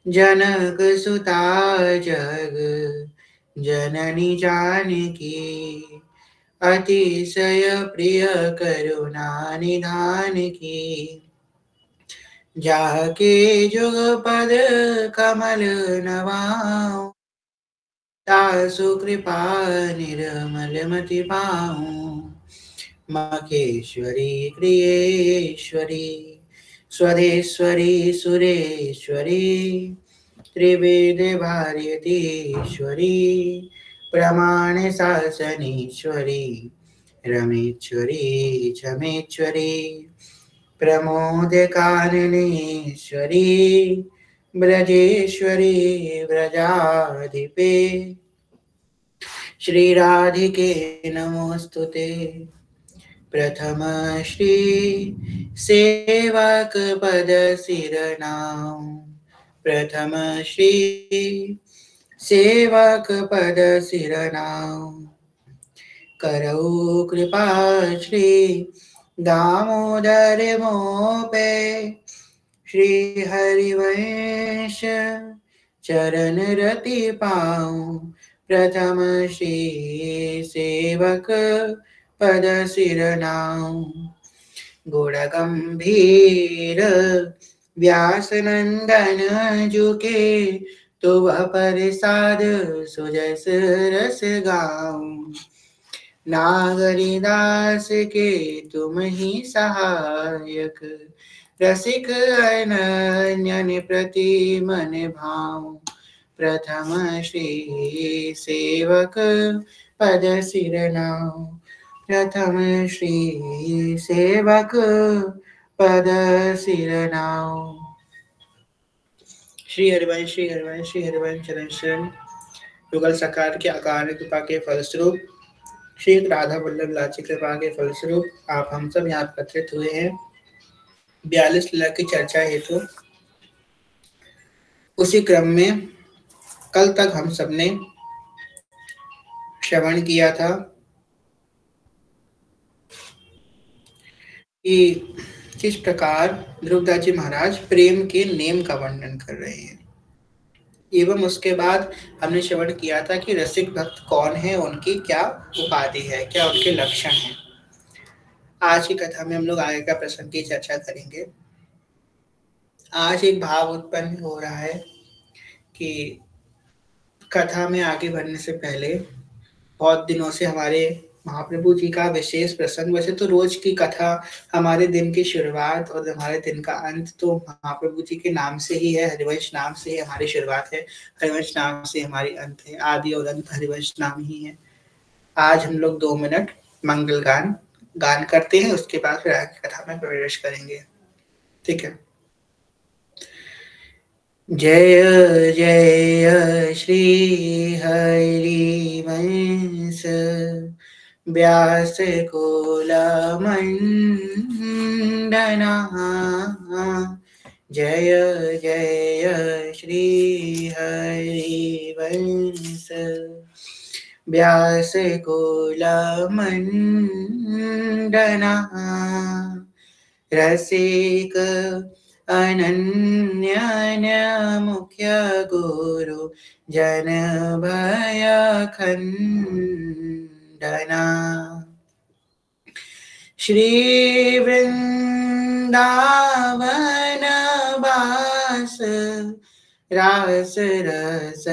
जनक सुता जग जननी जानकी, अतिशय प्रिय करुणा निधान की। जाके जुग पद कमल नवाऊं, तासु कृपा निर्मल मति पाऊं। मखेश्वरी क्रियेश्वरी, स्वदेश्वरी सुरेश्वरी, त्रिवेद भारतीश्वरी, प्रमाण शासनेश्वरी, रमेश्वरी क्षमेश्वरी, प्रमोद काननेश्वरी, ब्रजेश्वरी व्रजाधिपे, श्री राधिके नमोस्तुते। प्रथम श्री सेवक पद सिरनाम, प्रथम श्री सेवक पद सिरनाम, करऊ कृपा श्री दामोदर मोपे, श्री हरिवंश चरण रति पाऊं, प्रथम श्री सेवक पद सिरनाम। गुण गंभीर व्यास नंदन जुके, तो वह प्रसाद सुजस रस गाऊं। नागरिदास के तुम ही सहायक, रसिक अनन्य प्रति मन भाऊं, प्रथम श्री सेवक पद सिरनाम, प्रथम श्री सेवक पद सिरनाम। श्री हरिवंश श्री हरिवंश श्री हरिवंश चरण शरण। युगल सकार के आकार कृपा के फलस्वरूप, श्री राधा वल्लभ लाची कृपा के फलस्वरूप आप हम सब यहाँ एकत्रित हुए हैं 42 लीला की चर्चा हेतु। उसी क्रम में कल तक हम सबने श्रवण किया था कि किस प्रकार ध्रुवदास जी महाराज प्रेम के नेम का वर्णन कर रहे हैं, एवं उसके बाद हमने श्रवण किया था कि रसिक भक्त कौन है, उनकी क्या उपाधि है, क्या उनके लक्षण हैं। आज की कथा में हम लोग आगे का प्रसंग की चर्चा करेंगे। आज एक भाव उत्पन्न हो रहा है कि कथा में आगे बढ़ने से पहले बहुत दिनों से हमारे महाप्रभु जी का विशेष प्रसंग, वैसे तो रोज की कथा हमारे दिन की शुरुआत और हमारे दिन का अंत तो महाप्रभु जी के नाम से ही है, हरिवंश नाम से ही हमारी शुरुआत है, हरिवंश नाम से हमारी अंत है, आदि और अंत हरिवंश नाम ही है। आज हम लोग 2 मिनट मंगल गान करते हैं, उसके बाद फिर आगे कथा में प्रवेश करेंगे। ठीक है। जय जय श्री हरिवंश व्यास कुल मंडना, जय जय श्री हरिवंश व्यास कुल मंडना, रसिक अनन्य मुख्य गुरु जन भय खंडना, श्री वृंदावन वास रास रस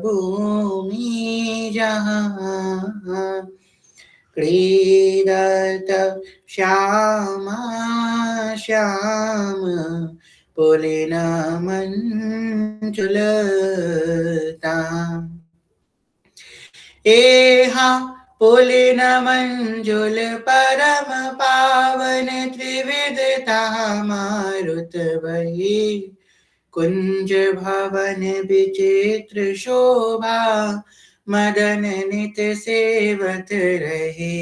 भूमि जहाँ, क्रीडत श्यामा श्याम पुलिन मंजुलता, एहा पुलिन मंजुल परम पावन, त्रिविधता मारुत वही, कुंज भवन विचित्र शोभा, मदन नित सेवत रहे,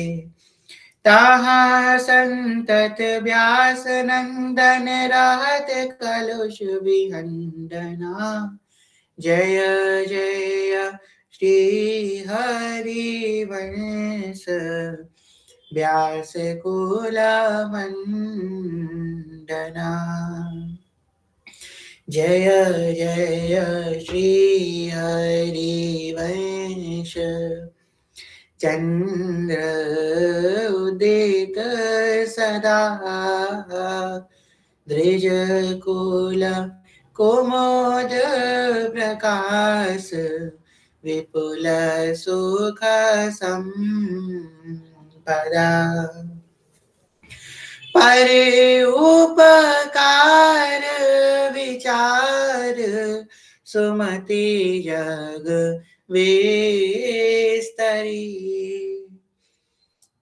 ताहा संतत व्यास नंदन रहत कलुष विहंडना, जय जय श्री हरिवंश व्यास कुल मंडना, जय जय श्री हरिवंश चंद्र उदित सदा दृज कुल कुमोद प्रकाश विपुल सुख संपदा पर उपकार विचार सुमति जग विस्तरी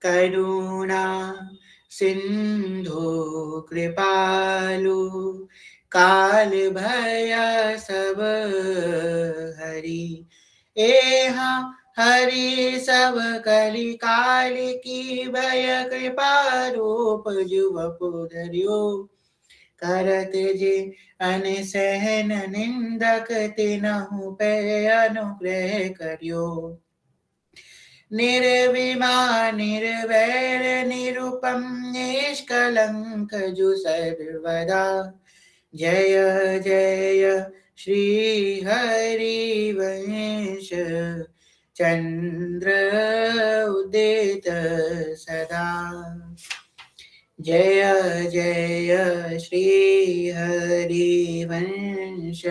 करुणा सिंधु कृपालु काल भय सब हरि एहा हरि सब कलि काल की भय कृपा रूप जुव पुधरियो करत जे अनसहन निंदक तिनहु पे अनुग्रह करियो निर्विमान निर्वैर निरुपम निष्कलंक जो सर्वदा जय जय श्री हरिवंश चंद्र उदित सदा जय जय श्री हरिवंश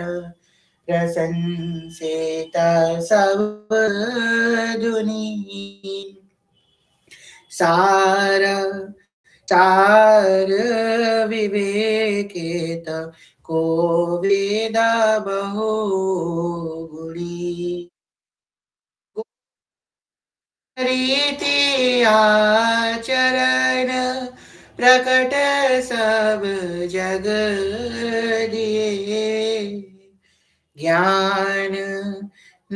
प्रशंसिता सब दुनि सारा चार विवेकित को वेदा बहुगुणी रीति आचरण प्रकट सब जग दिए ज्ञान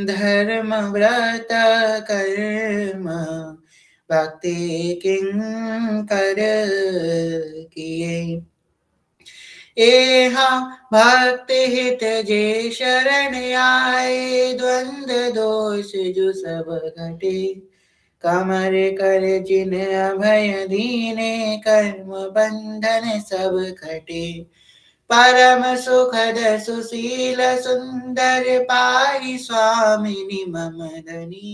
धर्म व्रत कर्म भक्ति किंकर किए एहा भक्ति हित जे शरण आए द्वंद्व दोष जो सब घटे कमर कर जिन अभय दीने कर्म बंधन सब घटे परम सुखद सुशील सुंदर पाई स्वामिनी मम धनी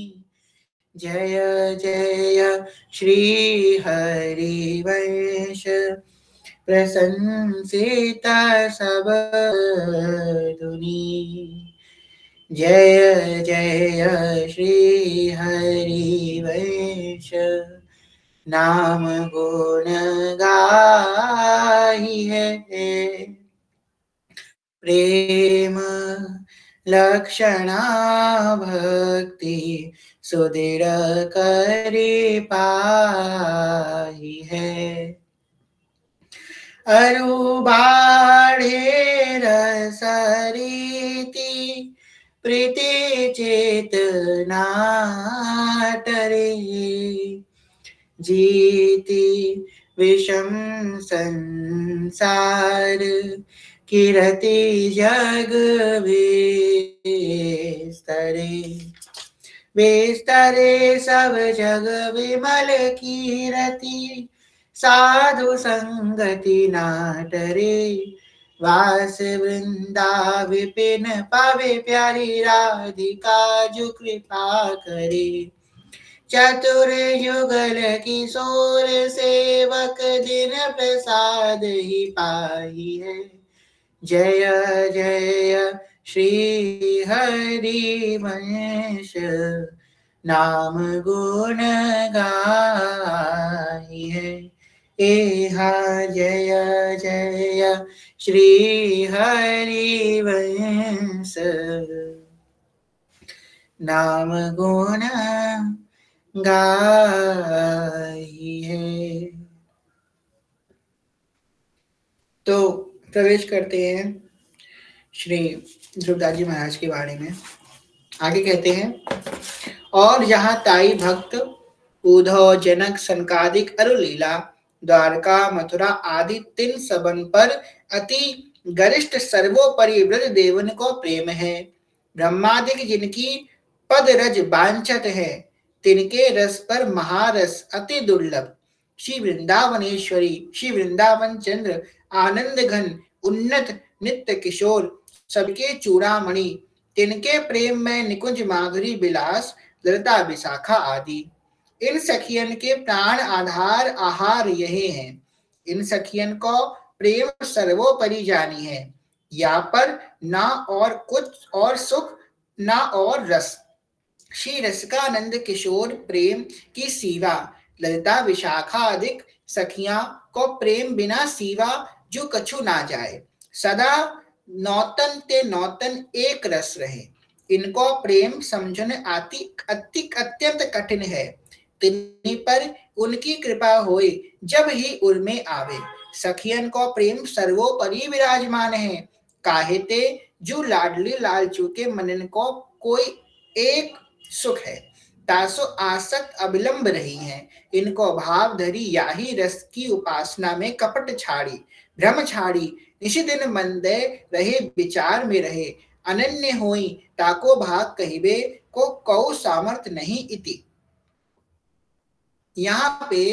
जय जय श्री हरिवंश प्रशंसिता सब दुनि जय जय श्री हरिवंश नाम गुण गाही है प्रेम लक्षणा भक्ति सुदृढ़ करि पाही है अरु बाढ़े रसरीति प्रीति चेतना टरे जीति विषम संसार किरति जग विस्तरे विस्तरे सब जग विमल कीरति साधु संगति नाटरे वास वृंदा विपिन पावे प्यारी राधिका जो कृपा करे चतुर युगल किशोर सेवक दिन प्रसाद ही पाई है जय जय श्री हरिवंश नाम गुण गाई है एहा जय जय श्री हरिवंश नाम गुण गाई है। तो प्रवेश करते हैं श्री ध्रुवदास जी महाराज के बारे में। आगे कहते हैं और जहाँ ताई भक्त उद्धव जनक सनकादिक अरुलीला द्वारका मथुरा आदि तीन सबन पर अति गरिष्ठ सर्वोपरि ब्रज देवन को प्रेम है ब्रह्मादिक जिनकी पद रज बांछत है तिनके रस पर महारस अति दुर्लभ श्री वृंदावनेश्वरी श्री वृंदावन चंद्र आनंद घन उन्नत नित्य किशोर सबके चूड़ामणि, तिनके प्रेम में निकुंज माधुरी विलास, ललिता विशाखा आदि। इन सखियन के प्राण आधार आहार यही हैं, इन सखियन को प्रेम सर्वोपरि जानी है, या पर ना और कुछ और सुख ना और रस। श्री रसिकानंद किशोर प्रेम की सीवा, ललिता विशाखा अधिक सखियां को प्रेम बिना सीवा जो कछु ना जाए। सदा नौतन ते नौतन एक रस रहे, इनको प्रेम समझन अत्यंत कठिन है। तिन्ही पर उनकी कृपा होए जब ही उर्मे आवे, सखियन को प्रेम सर्वोपरि विराजमान है। काहेते जो लाडली लालचू के मनन को कोई एक सुख है, तासो आसक्त अविलंब रही हैं, इनको भाव धरी याही रस की उपासना में कपट छाड़ी, भ्रम छाड़ी, निशिदिन मंदे रहे विचार में रहे, अनन्य होई ताको भाग कहिबे को कौ सामर्थ नहीं इति। यहाँ पे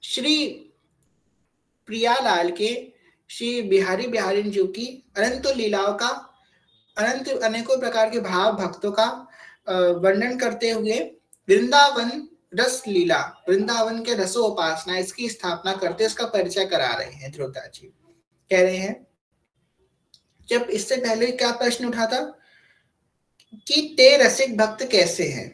श्री प्रियालाल के श्री बिहारी बिहारी जी की अनंत लीलाओं का, अनंत अनेकों प्रकार के भाव भक्तों का वर्णन करते हुए वृंदावन रस लीला, वृंदावन के रसो उपासना, इसकी स्थापना करते, इसका परिचय करा रहे हैं ध्रुवदास जी। कह रहे हैं, जब इससे पहले क्या प्रश्न उठा था कि ते रसिक भक्त कैसे हैं,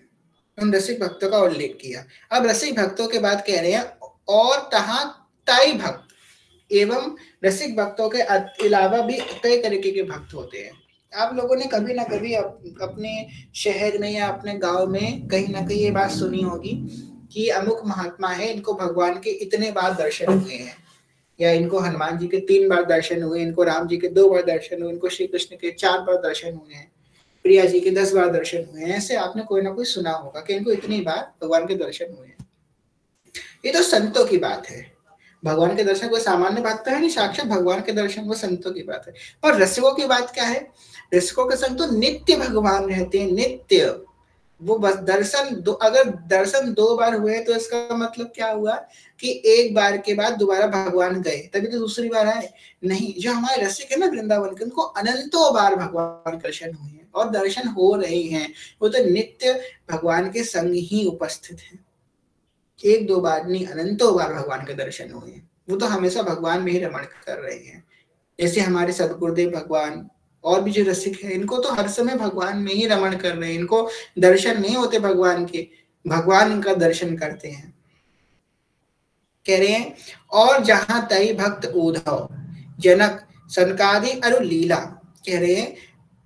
उन रसिक भक्तों का उल्लेख किया। अब रसिक भक्तों के बाद कह रहे हैं और तहां ताई भक्त एवं रसिक भक्तों के अलावा भी कई तरीके के भक्त होते हैं। आप लोगों ने कभी ना कभी अपने शहर में या अपने गांव में कहीं ना कहीं ये बात सुनी होगी कि अमुक महात्मा है, इनको भगवान के इतने बार दर्शन हुए हैं, या इनको हनुमान जी के 3 बार दर्शन हुए, इनको राम जी के 2 बार दर्शन हुए, इनको श्री कृष्ण के 4 बार दर्शन हुए हैं, प्रिया जी के 10 बार दर्शन हुए हैं। ऐसे आपने कोई ना कोई सुना होगा कि इनको इतनी बार भगवान के दर्शन हुए हैं। ये तो संतों की बात है, भगवान के दर्शन कोई सामान्य बात तो है नहीं, साक्षात भगवान के दर्शन वो संतों की बात है। और रसिकों की बात क्या है, रसिकों के संग तो नित्य भगवान रहते हैं, नित्य। वो बस दर्शन अगर दर्शन 2 बार हुए तो इसका मतलब क्या हुआ कि एक बार के बाद दोबारा भगवान गए तभी तो दूसरी बार आए, नहीं। जो हमारे रसिक है ना वृंदावन के, उनको अनंतों बार भगवान के दर्शन हुए हैं और दर्शन हो रहे हैं, वो तो नित्य भगवान के संग ही उपस्थित है। 1-2 बार नहीं, अनंतों बार भगवान के दर्शन हुए हैं, वो तो हमेशा भगवान में ही रमण कर रहे हैं। जैसे हमारे सदगुरुदेव भगवान और भी जो रसिक है, इनको तो हर समय भगवान में ही रमण कर रहे हैं, इनको दर्शन नहीं होते भगवान के, भगवान इनका दर्शन करते हैं। कह रहे हैं और जहां तई भक्त उद्धव जनक सनकादि अरु लीला, कह रहे हैं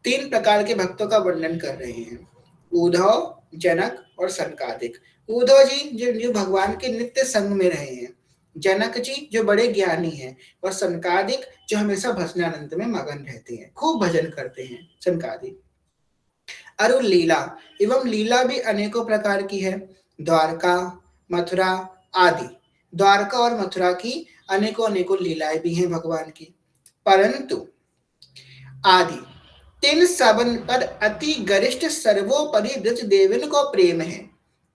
3 प्रकार के भक्तों का वर्णन कर रहे हैं, उद्धव, जनक और सनकादिक। उद्धव जी जो भगवान के नित्य संग में रहे हैं, जनक जी जो बड़े ज्ञानी हैं, और सनकादिक जो हमेशा भजनानंद में मगन रहते हैं, खूब भजन करते हैं सनकादिक। अरु लीला, एवं लीला भी अनेकों प्रकार की है, द्वारका मथुरा आदि। द्वारका और मथुरा की अनेकों अनेकों लीलाएं भी हैं भगवान की। परंतु आदि 3 सबन पर अति गरिष्ठ सर्वोपरि ब्रज देवन को प्रेम है।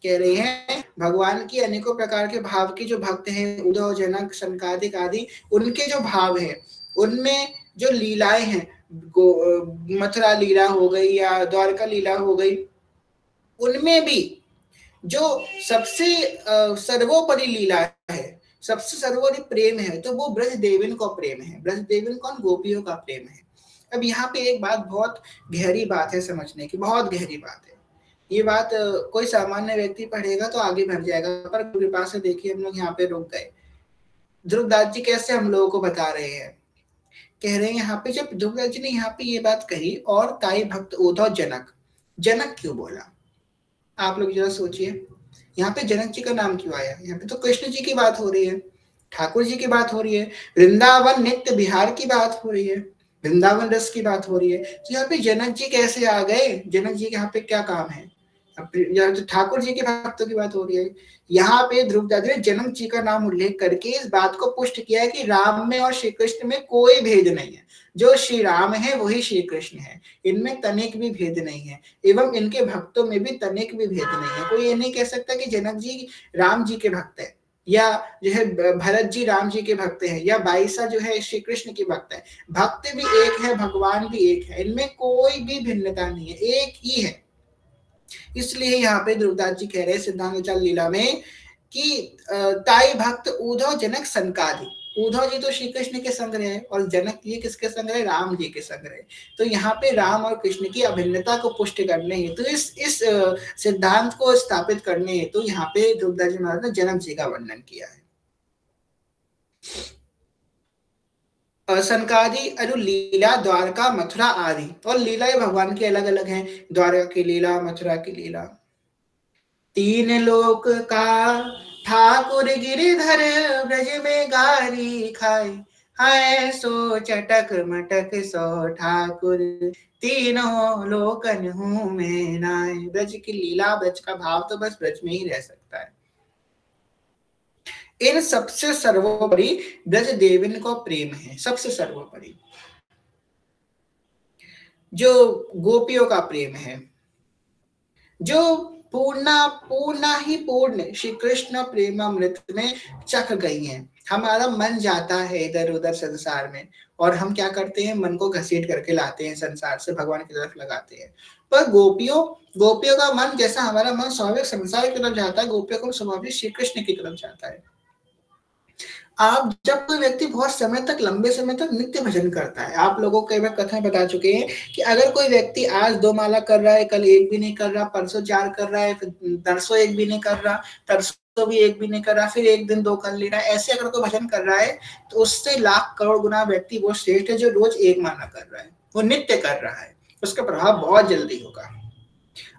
कह रहे हैं भगवान की अनेकों प्रकार के भाव के जो भक्त हैं, उद्धव, जनक, सनकादिक आदि, उनके जो भाव हैं, उनमें जो लीलाएं हैं, मथुरा लीला हो गई या द्वारका लीला हो गई, उनमें भी जो सबसे सर्वोपरि लीला है, सबसे सर्वोपरि प्रेम है, तो वो ब्रज देवन को प्रेम है। ब्रज देवन कौन? गोपियों का प्रेम है। अब यहाँ पे एक बात, बहुत गहरी बात है समझने की, बहुत गहरी बात है। ये बात कोई सामान्य व्यक्ति पढ़ेगा तो आगे बढ़ जाएगा, पर कृपा से देखिए हम लोग यहाँ पे रुक गए। ध्रुवदास जी कैसे हम लोगों को बता रहे हैं, कह रहे हैं यहाँ पे, जब ध्रुवदास जी ने यहाँ पे ये बात कही और ताई भक्त उद्धव जनक, जनक क्यों बोला? आप लोग जरा सोचिए, यहाँ पे जनक जी का नाम क्यों आया? यहाँ पे तो कृष्ण जी की बात हो रही है, ठाकुर जी की बात हो रही है, वृंदावन नित्य बिहार की बात हो रही है, वृंदावन रस की बात हो रही है, तो यहाँ पे जनक जी कैसे आ गए? जनक जी के यहाँ पे क्या काम है? यहाँ तो ठाकुर जी के भक्तों की बात हो रही है। यहाँ पे ध्रुवदास ने जनक जी का नाम उल्लेख करके इस बात को पुष्ट किया है कि राम में और श्री कृष्ण में कोई भेद नहीं है, जो श्री राम है वही श्री कृष्ण है, इनमें तनिक भी भेद नहीं है, एवं इनके भक्तों में भी तनिक भी भेद नहीं है। कोई ये नहीं कह सकता कि जनक जी राम जी के भक्त है या जो है भरत जी राम जी के भक्त हैं, या बाईसा जो है श्री कृष्ण की भक्त है। भक्त भी एक है, भगवान भी एक है, इनमें कोई भी भिन्नता नहीं है, एक ही है। इसलिए यहाँ पे ध्रुवदास जी कह रहे हैं सिद्धांत चल लीला में कि ताई भक्त उद्धव जनक संकादि। उद्धव जी तो श्री कृष्ण के संग रहे, और जनक जी किसके संग रहे? राम जी के संग रहे। तो यहाँ पे राम और कृष्ण की अभिन्नता को पुष्ट करने हेतु तो इस सिद्धांत को स्थापित करने हेतु तो यहाँ पे ध्रुवदास जी महाराज ने जनक जी का वर्णन किया है। संकादि अनु लीला, द्वारका, मथुरा आदि। और लीलाएं भगवान की अलग अलग हैं, द्वारका की लीला, मथुरा की लीला। तीन लोक का ठाकुर गिरिधर, ब्रज में गारी खाए, हाय सो चटक मटक सो ठाकुर, तीनों लोकन हूँ मैं नाय। ब्रज की लीला, ब्रज का भाव तो बस ब्रज में ही रह सकता है। इन सबसे सर्वोपरि ब्रज देविन को प्रेम है, सबसे सर्वोपरि जो गोपियों का प्रेम है, जो पूर्णा ही पूर्ण श्री कृष्ण प्रेमामृत में चख गई हैं। हमारा मन जाता है इधर उधर संसार में, और हम क्या करते हैं? मन को घसीट करके लाते हैं संसार से, भगवान की तरफ लगाते हैं। पर गोपियों का मन, जैसा हमारा मन स्वाभाविक संसार की तरफ जाता है, गोपियों का स्वाभाविक श्री कृष्ण की तरफ जाता है। आप जब कोई व्यक्ति बहुत समय तक, लंबे समय तक नित्य भजन करता है, आप लोगों को कई बार कथाएं बता चुके हैं कि अगर कोई व्यक्ति आज 2 माला कर रहा है, कल 1 भी नहीं कर रहा, परसों 4 कर रहा है, फिर परसों 1 भी नहीं कर रहा, तरसों भी 1 भी नहीं कर रहा, फिर 1 दिन 2 कर ले रहा है, ऐसे अगर कोई भजन कर रहा है तो उससे लाख करोड़ गुना व्यक्ति वो श्रेष्ठ है जो रोज 1 माला कर रहा है, वो नित्य कर रहा है। उसका प्रभाव बहुत जल्दी होगा।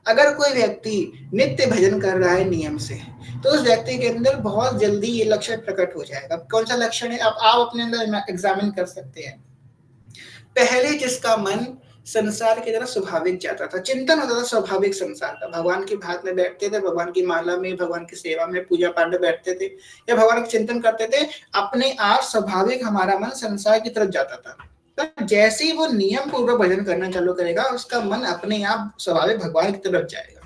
अगर कोई व्यक्ति नित्य भजन कर रहा है नियम से, तो उस व्यक्ति के अंदर बहुत जल्दी ये लक्षण प्रकट हो जाएगा। कौन सा लक्षण है? अब आप अपने अंदर एग्जामिन कर सकते हैं। पहले जिसका मन संसार की तरफ स्वाभाविक जाता था, चिंतन होता था स्वाभाविक संसार का, भगवान की भात में बैठते थे, भगवान की माला में, भगवान की सेवा में, पूजा पाठ में बैठते थे, या भगवान का चिंतन करते थे, अपने आप स्वाभाविक हमारा मन संसार की तरफ जाता था। पर जैसे ही वो नियम पूर्वक भजन करना चालू करेगा, उसका मन अपने आप स्वाभाविक भगवान की तरफ जाएगा।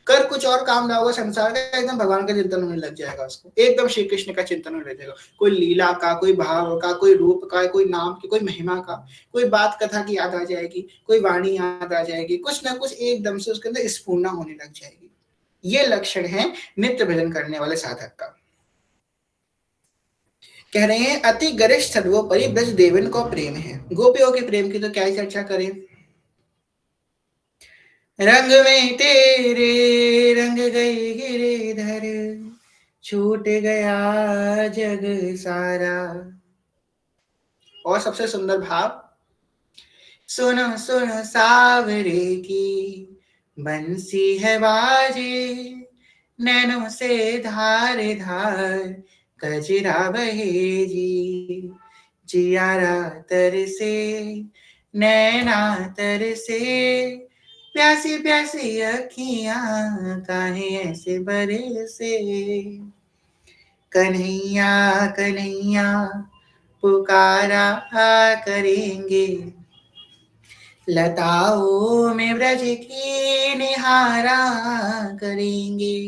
कर कुछ और काम ना होगा संसार का, एकदम भगवान का चिंतन होने लग जाएगा, उसको एकदम श्री कृष्ण का चिंतन होने लग जाएगा। कोई लीला का, कोई भाव का, कोई रूप का, कोई नाम की, कोई महिमा का, कोई बात कथा की याद आ जाएगी, कोई वाणी याद आ जाएगी, कुछ ना कुछ एकदम से उसके अंदर स्फूर्णा होने लग जाएगी। ये लक्षण है नित्य भजन करने वाले साधक का। कह रहे हैं अति गरिष्ठ सर्वोपरि ब्रज देवन को प्रेम है। गोपियों के प्रेम की तो क्या ही चर्चा करें। रंग में तेरे रंग गई गिरिधर, छूट गया जग सारा। और सबसे सुंदर भाव, सुनो सुनो सावरे की बंसी है बाजे, नैनों से धार धार कजरा बहे जी। जियारा तरसे नैना तरसे, प्यासी प्यासी अखियां काहे ऐसे बरसे। कन्हैया कन्हैया पुकारा करेंगे, लताओं में ब्रज की निहारा करेंगे।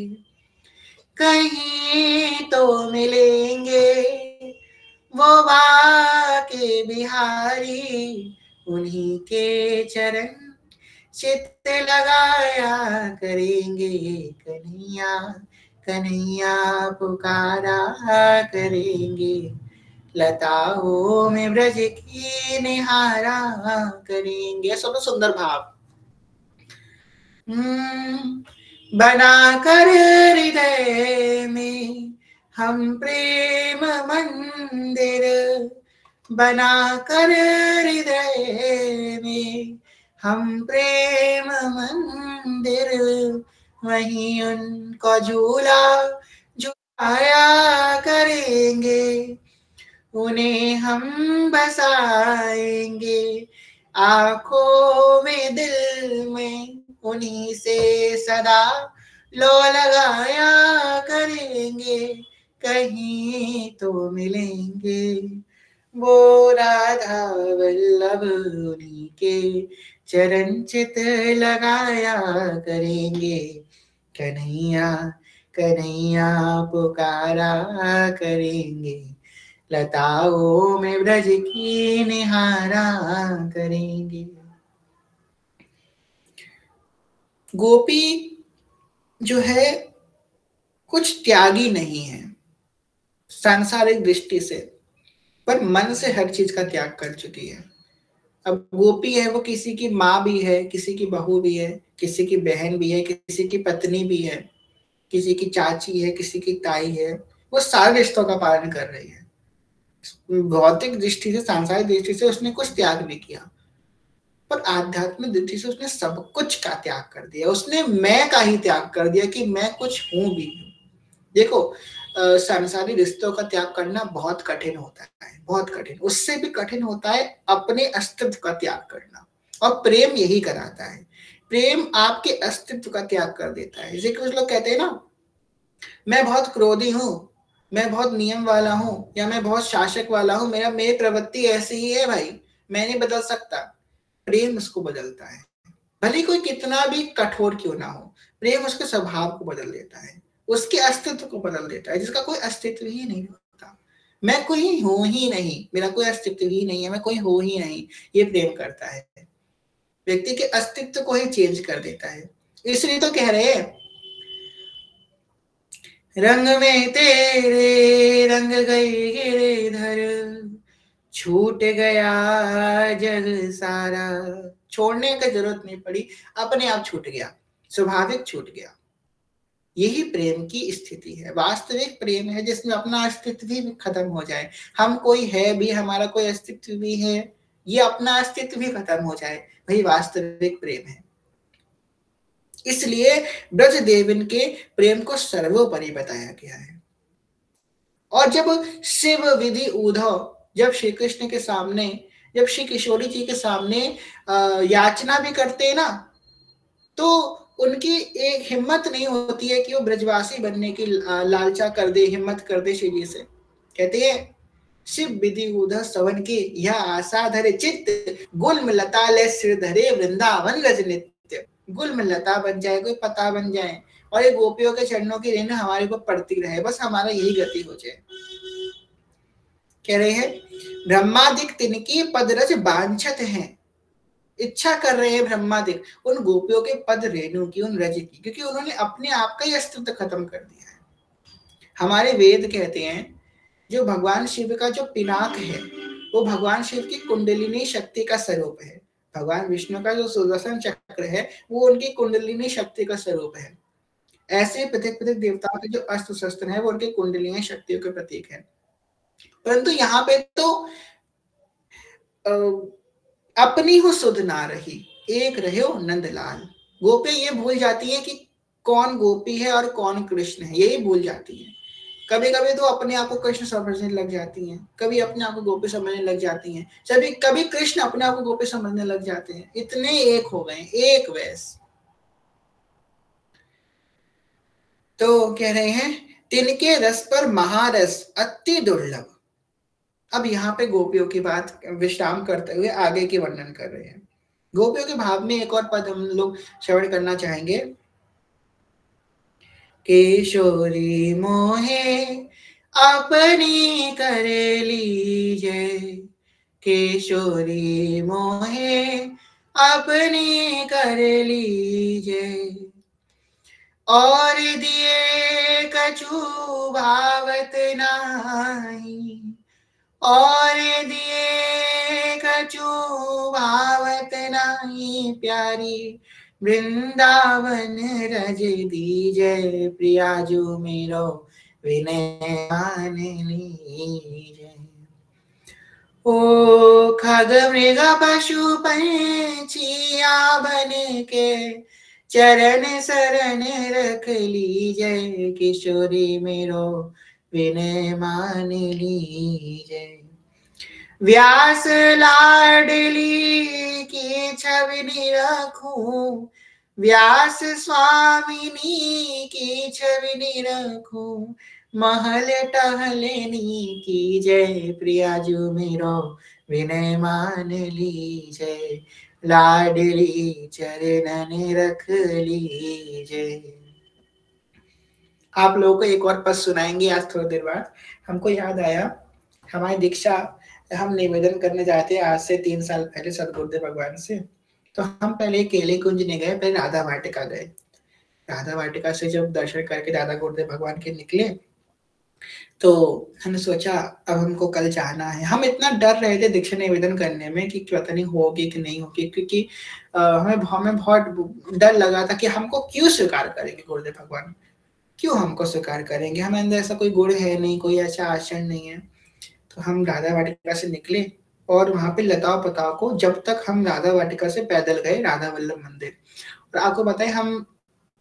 कहीं तो मिलेंगे वो बाके बिहारी, उन्हीं के चरण चित्त लगाया करेंगे। कन्हैया कन्हैया पुकारा करेंगे, लताओं में ब्रज की निहारा करेंगे। सब सुंदर भाव। बना कर हृदय में हम प्रेम मंदिर, बना कर हृदय में हम प्रेम मंदिर, वहीं उनको झूला झुलाया करेंगे, उन्हें हम बसाएंगे आंखों में दिल में, उन्हीं से सदा लो लगाया करेंगे। कहीं तो मिलेंगे वो राधा वल्लभ, उन्हीं के चरण चित लगाया करेंगे। कन्हैया कन्हैया पुकारा करेंगे, लताओं में ब्रज की निहारा करेंगे। गोपी जो है कुछ त्यागी नहीं है सांसारिक दृष्टि से, पर मन से हर चीज का त्याग कर चुकी है। अब गोपी है वो किसी की माँ भी है, किसी की बहू भी है, किसी की बहन भी है, किसी की पत्नी भी है, किसी की चाची है, किसी की ताई है। वो सारे रिश्तों का पालन कर रही है। भौतिक दृष्टि से, सांसारिक दृष्टि से उसने कुछ त्याग नहीं किया, पर आध्यात्मिक दृष्टि से उसने सब कुछ का त्याग कर दिया। उसने मैं का ही त्याग कर दिया कि मैं कुछ हूं भी हूं। देखो, सांसारिक रिश्तों का त्याग करना बहुत कठिन होता है, बहुत कठिन। उससे भी कठिन होता है अपने अस्तित्व का त्याग करना, और प्रेम यही कराता है। प्रेम आपके अस्तित्व का त्याग कर देता है। जैसे कुछ लोग कहते हैं ना, मैं बहुत क्रोधी हूं, मैं बहुत नियम वाला हूं, या मैं बहुत शासक वाला हूं, मेरी प्रवृत्ति ऐसी ही है भाई, मैं नहीं बदल सकता। प्रेम उसको बदलता है, भले कोई कितना भी कठोर क्यों ना हो। प्रेम उसके स्वभाव को बदल देता है, उसके अस्तित्व को बदल देता है, जिसका कोई अस्तित्व ही नहीं होता। मैं कोई हूं ही नहीं, मेरा कोई अस्तित्व ही नहीं है, मैं कोई हो ही नहीं, ये प्रेम करता है। व्यक्ति के अस्तित्व को ही चेंज कर देता है। इसलिए तो कह रहे हैं, रंग में तेरे रंग गई गिरधर, छूट गया जग सारा। छोड़ने की जरूरत नहीं पड़ी, अपने आप छूट गया, स्वाभाविक छूट गया। यही प्रेम की स्थिति है। वास्तविक प्रेम है जिसमें अपना अस्तित्व भी खत्म हो जाए। हम कोई है भी, हमारा कोई अस्तित्व भी है, ये अपना अस्तित्व भी खत्म हो जाए, वही वास्तविक प्रेम है। इसलिए ब्रज देवन के प्रेम को सर्वोपरि बताया गया है। और जब शिव विधि उद्धव, जब श्री कृष्ण के सामने, जब श्री किशोरी जी के सामने याचना भी करते हैं ना, तो उनकी एक हिम्मत नहीं होती है कि वो ब्रजवासी बनने की लालचा कर दे, हिम्मत कर दे श्री जी से। कहते हैं, शिव विधि उद्धव सवन की यह आशा धरे चित्त, गुल्म लता ले सिर धरे वृंदावन रज नित्य। गुल्म लता बन जाए, कोई पता बन जाए, और ये गोपियों के चरणों की रेन हमारे ऊपर पड़ती रहे, बस हमारा यही गति हो जाए। कह रहे हैं, ब्रह्मादिक तिनकी पदरज बांछत हैं, इच्छा कर रहे हैं ब्रह्मादिक उन गोपियों के पद रेणु की, उन रज की, क्योंकि उन्होंने अपने आप का ही अस्तित्व खत्म कर दिया है। हमारे वेद कहते हैं, जो भगवान शिव का जो पिनाक है, वो भगवान शिव की कुंडलिनी शक्ति का स्वरूप है। भगवान विष्णु का जो सुदर्शन चक्र है, वो उनकी कुंडलिनी शक्ति का स्वरूप है। ऐसे पृथक पृथक देवताओं के जो अस्त्र शस्त्र है, वो उनके कुंडलिनी शक्तियों के प्रतीक है। परंतु यहाँ पे तो अपनी हो सुध ना रही, एक रहे हो नंदलाल। गोपियां ये भूल जाती है कि कौन गोपी है और कौन कृष्ण है, यही भूल जाती है। कभी कभी तो अपने आप को कृष्ण समझने लग जाती हैं, कभी अपने आप को गोपी समझने लग जाती हैं, कभी कृष्ण अपने आप को गोपी समझने लग जाते हैं। इतने एक हो गए, एक वैस। तो कह रहे हैं, तिनके रस पर महारस अति दुर्लभ। अब यहाँ पे गोपियों की बात विश्राम करते हुए आगे के वर्णन कर रहे हैं। गोपियों के भाव में एक और पद हम लोग श्रवण करना चाहेंगे। किशोरी मोहे अपनी कर लीजे, किशोरी मोहे अपनी कर लीजे, और दिए कछु भावत नाही, और दिए कछु भावत नाही, प्यारी वृंदावन रज दीजय, प्रियाजू मेरो विनय मान लीजय। ओ खग मृग पशु पंछिया बन के चरण शरण रख लीजय, किशोरी मेरो विनय मान लीजय। व्यास लाडली की छवि निरखूं, व्यास स्वामिनी की छवि निरखूं, महल टहलनी की जय, प्रियाजू मेरो विनय मान लीजय, लाडली चरणन रख लीजय। आप लोगों को एक और पद सुनाएंगे आज थोड़ी देर बाद। हमको याद आया, हमारी दीक्षा हम निवेदन करने जाते हैं आज से 3 साल पहले सदगुरुदेव भगवान से। तो हम पहले केले कुंज नहीं गए, पहले राधा वाटिका गए। राधा वाटिका से जब दर्शन करके दादा गुरुदेव भगवान के निकले, तो हमने सोचा अब हमको कल जाना है। हम इतना डर रहे थे दीक्षा निवेदन करने में कि पता नहीं होगी कि नहीं होगी, क्योंकि हमें बहुत डर लगा था कि हमको क्यों स्वीकार करेंगे गुरुदेव भगवान, क्यों हमको स्वीकार करेंगे, हमें अंदर ऐसा कोई गुण है नहीं, कोई ऐसा आचरण नहीं है। तो हम राधा वाटिका से निकले और वहां पे लताओ पताओ को, जब तक हम राधा वाटिका से पैदल गए राधा वल्लभ मंदिर। और आपको बताए हम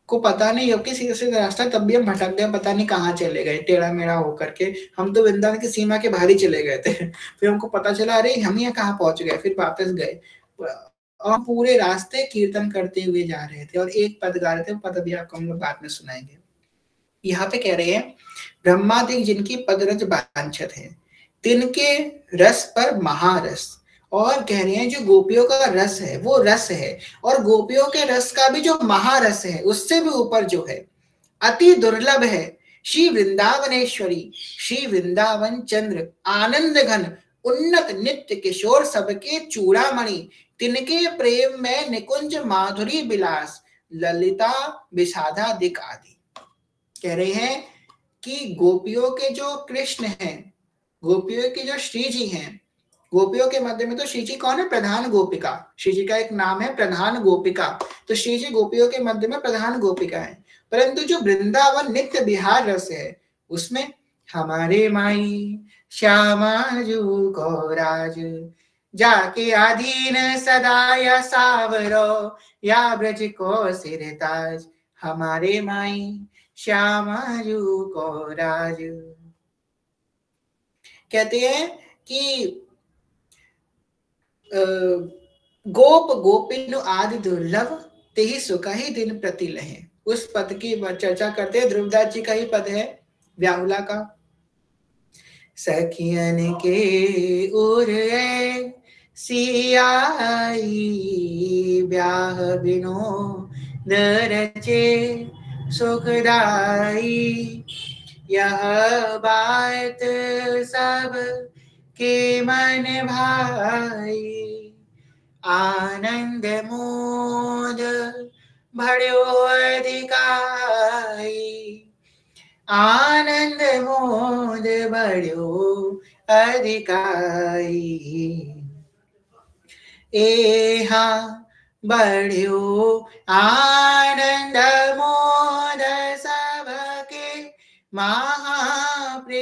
को पता नहीं होगी सीधे सीधे रास्ता, तब भी हम भटक गए, पता नहीं कहाँ चले गए टेढ़ा मेढ़ा होकर के। हम तो वृंदावन की सीमा के बाहर ही चले गए थे। फिर हमको पता चला अरे हम यहाँ कहाँ पहुंच गए, फिर वापस गए। और पूरे रास्ते कीर्तन करते हुए जा रहे थे और एक पद गा रहे थे, पद भी आपको हम लोग बाद में सुनाएंगे। यहाँ पे कह रहे हैं ब्रह्मादि जिनकी पदरज वांछित है, तिनके रस पर महारस। और कह रहे हैं जो गोपियों का रस है वो रस है, और गोपियों के रस का भी जो महारस है उससे भी ऊपर जो है अति दुर्लभ है। श्री वृंदावनेश्वरी श्री वृंदावन चंद्र आनंद घन उन्नत नित्य किशोर सबके चूड़ामणि, तिनके प्रेम में निकुंज माधुरी विलास ललिता विषादादिक आदि। कह रहे हैं कि गोपियों के जो कृष्ण हैं, गोपियों के जो श्री जी हैं, गोपियों के मध्य में तो श्री जी कौन है? प्रधान गोपिका। श्री जी का एक नाम है प्रधान गोपिका, तो श्री जी गोपियों के मध्य में प्रधान गोपिका है। परंतु जो वृंदावन नित्य विहार रस है उसमें हमारे माई श्यामा जू को राज, जाके आधीन सदा या सावरो, या ब्रज को सिरताज, हमारे माई श्यामा जू को राज। कहते हैं कि गोप गोपिनु आदि दुर्लभ, ते ही सुख ही दिन प्रति लहे। उस पद की चर्चा करते हैं, ध्रुवदास जी का ही पद है व्याहुला का। सखियन के उर सियाई, ब्याह बिनो दरचे सुखदाई, यह बात सब के मन भाई, आनंद मोद बढ़ो अधिकाई, आनंद मोद बढ़ो अधिकाई, एहा बढ़ो आनंद मोद सबके महाप्रेम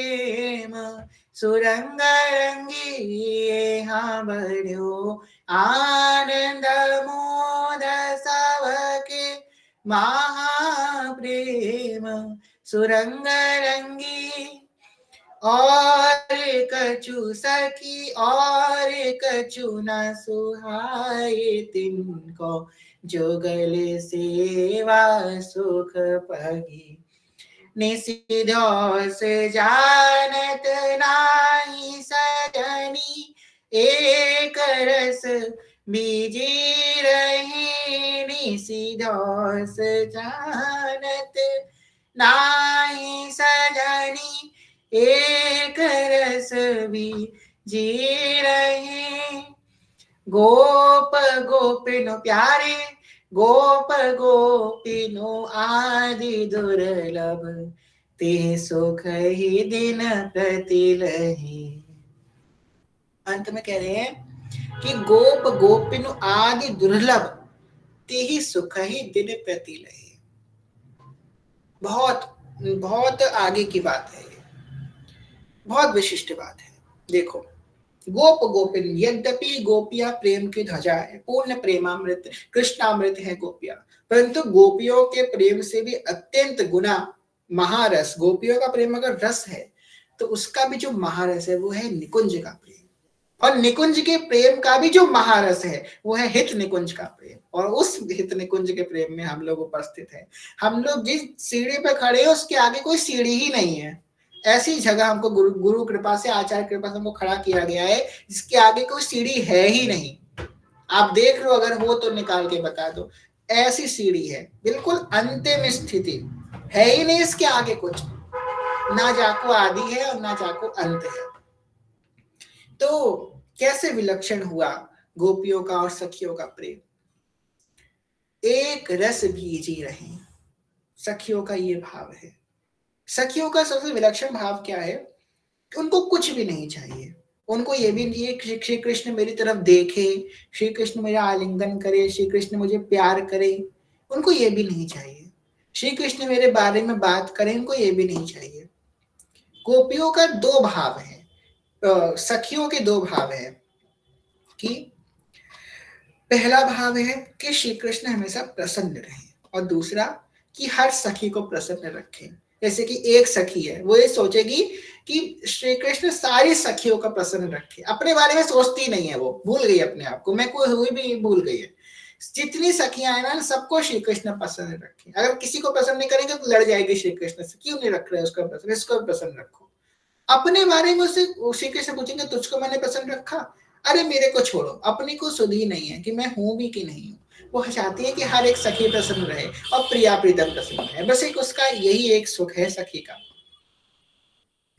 सुरंग रंगी, यहाँ बढ़ो आनंद मोद सबके महाप्रेम सुरंग रंगी। और कछु सखी और कछु न सुहाए, तिनको जुगल सेवा सुख पगी, निसिधोस जानत नाही सजनी, एक रस बीजी रही, निसिधोस जानत नाही सजनी, एक रस बीजी रही। गोप गोपिनो प्यारे, गोप गोपिनो आदि दुर्लभ, ते सुख ही दिन प्रति लहे। अंत में कह रहे हैं कि गोप गोपिनो आदि दुर्लभ, ते ही सुख ही दिन प्रति लहे। बहुत बहुत आगे की बात है, बहुत विशिष्ट बात है। देखो गोप गोपिन, यद्यपि गोपियां प्रेम की ध्वजा है, पूर्ण प्रेमामृत कृष्णामृत है गोपियां, परंतु गोपियों के प्रेम से भी अत्यंत गुना महारस। गोपियों का प्रेम अगर रस है तो उसका भी जो महारस है वो है निकुंज का प्रेम, और निकुंज के प्रेम का भी जो महारस है वो है हित निकुंज का प्रेम। और उस हित निकुंज के प्रेम में हम लोग उपस्थित हैं। हम लोग जिस सीढ़ी पे खड़े हैं उसके आगे कोई सीढ़ी ही नहीं है। ऐसी जगह हमको गुरु कृपा से, आचार्य कृपा से हमको खड़ा किया गया है जिसके आगे कोई सीढ़ी है ही नहीं। आप देख लो, अगर हो तो निकाल के बता दो। ऐसी सीढ़ी है, बिल्कुल अंतिम स्थिति, है ही नहीं इसके आगे कुछ, ना जाको आदि है और ना जाको अंत है। तो कैसे विलक्षण हुआ गोपियों का और सखियों का प्रेम। एक रस भीजी रहे, सखियों का ये भाव है। सखियों का सबसे विलक्षण भाव क्या है, उनको कुछ भी नहीं चाहिए, उनको ये भी नहीं है श्री कृष्ण मेरी तरफ देखे, श्री कृष्ण मेरा आलिंगन करे, श्री कृष्ण मुझे प्यार करे, उनको ये भी नहीं चाहिए। श्री कृष्ण मेरे बारे में बात करें, उनको ये भी नहीं चाहिए। गोपियों का दो भाव है, सखियों के दो भाव है कि पहला भाव है कि श्री कृष्ण हमेशा प्रसन्न रहे, और दूसरा कि हर सखी को प्रसन्न रखें। जैसे कि एक सखी है, वो ये सोचेगी कि श्री कृष्ण सारी सखियों का प्रसन्न रखे, अपने बारे में सोचती नहीं है, वो भूल गई अपने आप को, मैं कोई हुई भी भूल गई है। जितनी सखियां हैं ना, सबको श्री कृष्ण प्रसन्न रखे। अगर किसी को प्रसन्न नहीं करेंगे तो लड़ जाएगी श्री कृष्ण से, क्यों नहीं रख रहे उसका प्रसन्न, इसको प्रसन्न रखो। अपने बारे में उससे श्री कृष्ण पूछेंगे तुझको मैंने प्रसन्न रखा, अरे मेरे को छोड़ो, अपनी को सुध ही नहीं है कि मैं हूं भी कि नहीं हूं। वो चाहती है कि हर एक सखी प्रसन्न रहे और प्रिया प्रीतम प्रसन्न रहे, बस एक उसका यही एक सुख है सखी का।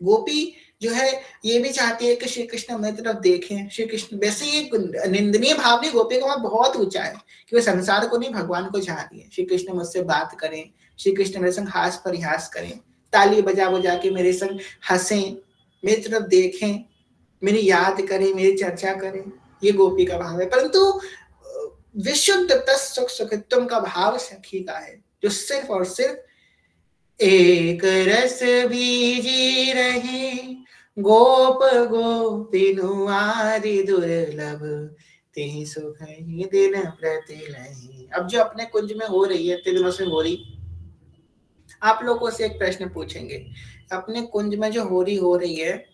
गोपी जो है ये भी चाहती है कि श्री कृष्ण मेरी तरफ देखें, श्री कृष्ण। वैसे एक निंदनीय भाव नहीं, गोपी का वहां बहुत ऊंचा है कि वे संसार को नहीं भगवान को चाह रही है। श्री कृष्ण मुझसे बात करें, श्री कृष्ण मेरे संग हास परिहास करें, ताली बजा बजा के मेरे संग हंसें, मेरी तरफ देखें, मेरी याद करें, मेरी चर्चा करें, ये गोपी का भाव है। परंतु विशुद्ध तत्सुख सुखित्वम का भाव सखी का है, जो सिर्फ और सिर्फ एक रस बीजी रहे, गोप गोपिनु आदि दुर्लभ, तेहि सुख ही दिन प्रति लही। अब जो अपने कुंज में हो रही है, इतने दिनों से हो रही, आप लोगों से एक प्रश्न पूछेंगे, अपने कुंज में जो हो रही है,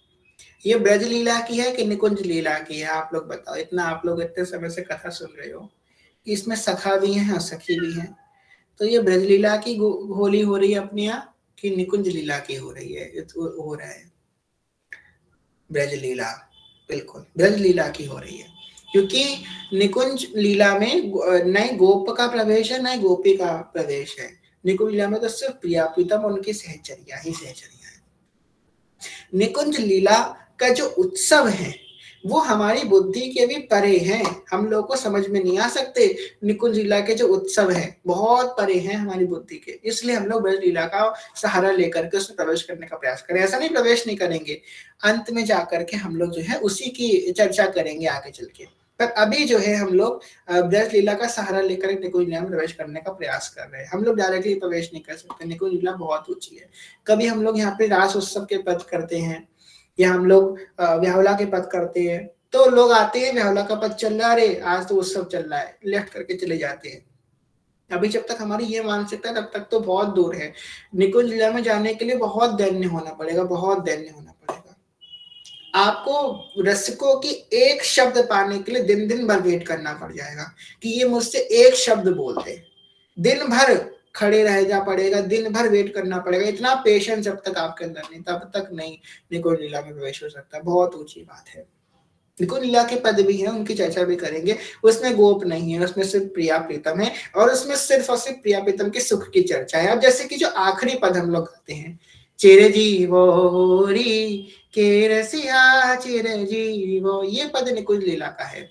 ये ब्रज लीला की है कि निकुंज लीला की है? आप लोग बताओ। इतना आप लोग इतने समय से कथा सुन रहे हो, इसमें सखा भी है और सखी भी है, तो ये ब्रज लीला की होली हो रही है अपने यहाँ कि निकुंज लीला की हो रही है? हो रहा है ब्रज लीला, बिल्कुल ब्रज लीला की हो रही है, क्योंकि निकुंज लीला में न गोप का प्रवेश है न गोपी का प्रवेश है। निकुंज लीला में तो सिर्फ प्रिया प्रीतम उनकी सहचर्या ही सहचर्या है। निकुंज लीला का जो उत्सव है वो हमारी बुद्धि के भी परे हैं, हम लोग को समझ में नहीं आ सकते। निकुंज लीला के जो उत्सव है बहुत परे हैं हमारी बुद्धि के, इसलिए हम लोग ब्रज लीला का सहारा लेकर के उसमें प्रवेश करने का प्रयास करें। ऐसा नहीं प्रवेश नहीं करेंगे, अंत में जाकर के हम लोग जो है उसी की चर्चा करेंगे आगे चल के। पर अभी जो है हम लोग ब्रज लीला का सहारा लेकर निकुंज लीला में प्रवेश करने का प्रयास कर रहे हैं। हम लोग डायरेक्टली प्रवेश नहीं कर सकते, निकुंज लीला बहुत ऊंची है। कभी हम लोग यहाँ पे रास उत्सव के पद करते हैं, या हम लोग व्याहुला के पद करते हैं, तो लोग आते हैं, व्याहुला का पद चल रहा है, अरे आज तो उत्सव चल रहा है, लेफ्ट करके चले जाते हैं। अभी जब तक हमारी ये मानसिकता, तब तक तो बहुत दूर है। निकुंज लीला में जाने के लिए बहुत दैन्य होना पड़ेगा, बहुत दैन्य होना पड़ेगा। आपको रसिकों की एक शब्द पाने के लिए दिन दिन भर वेट करना पड़ जाएगा कि ये मुझसे एक शब्द बोल दे। दिन भर खड़े रह जा पड़ेगा, दिन भर वेट करना पड़ेगा। इतना पेशेंस जब तक आपके अंदर नहीं, तब तक नहीं निकुंज लीला में प्रवेश हो सकता। बहुत ऊंची बात है। निकुंज लीला के पद भी हैं, उनकी चर्चा भी करेंगे। उसमें गोप नहीं है, उसमें सिर्फ प्रिया प्रीतम है, और उसमें सिर्फ और सिर्फ प्रिया प्रीतम के सुख की चर्चा है। अब जैसे कि जो आखिरी पद हम लोग गाते हैं, चिरजीवो होरी के रसिया चिरजीवो, ये पद निकुंज लीला का है,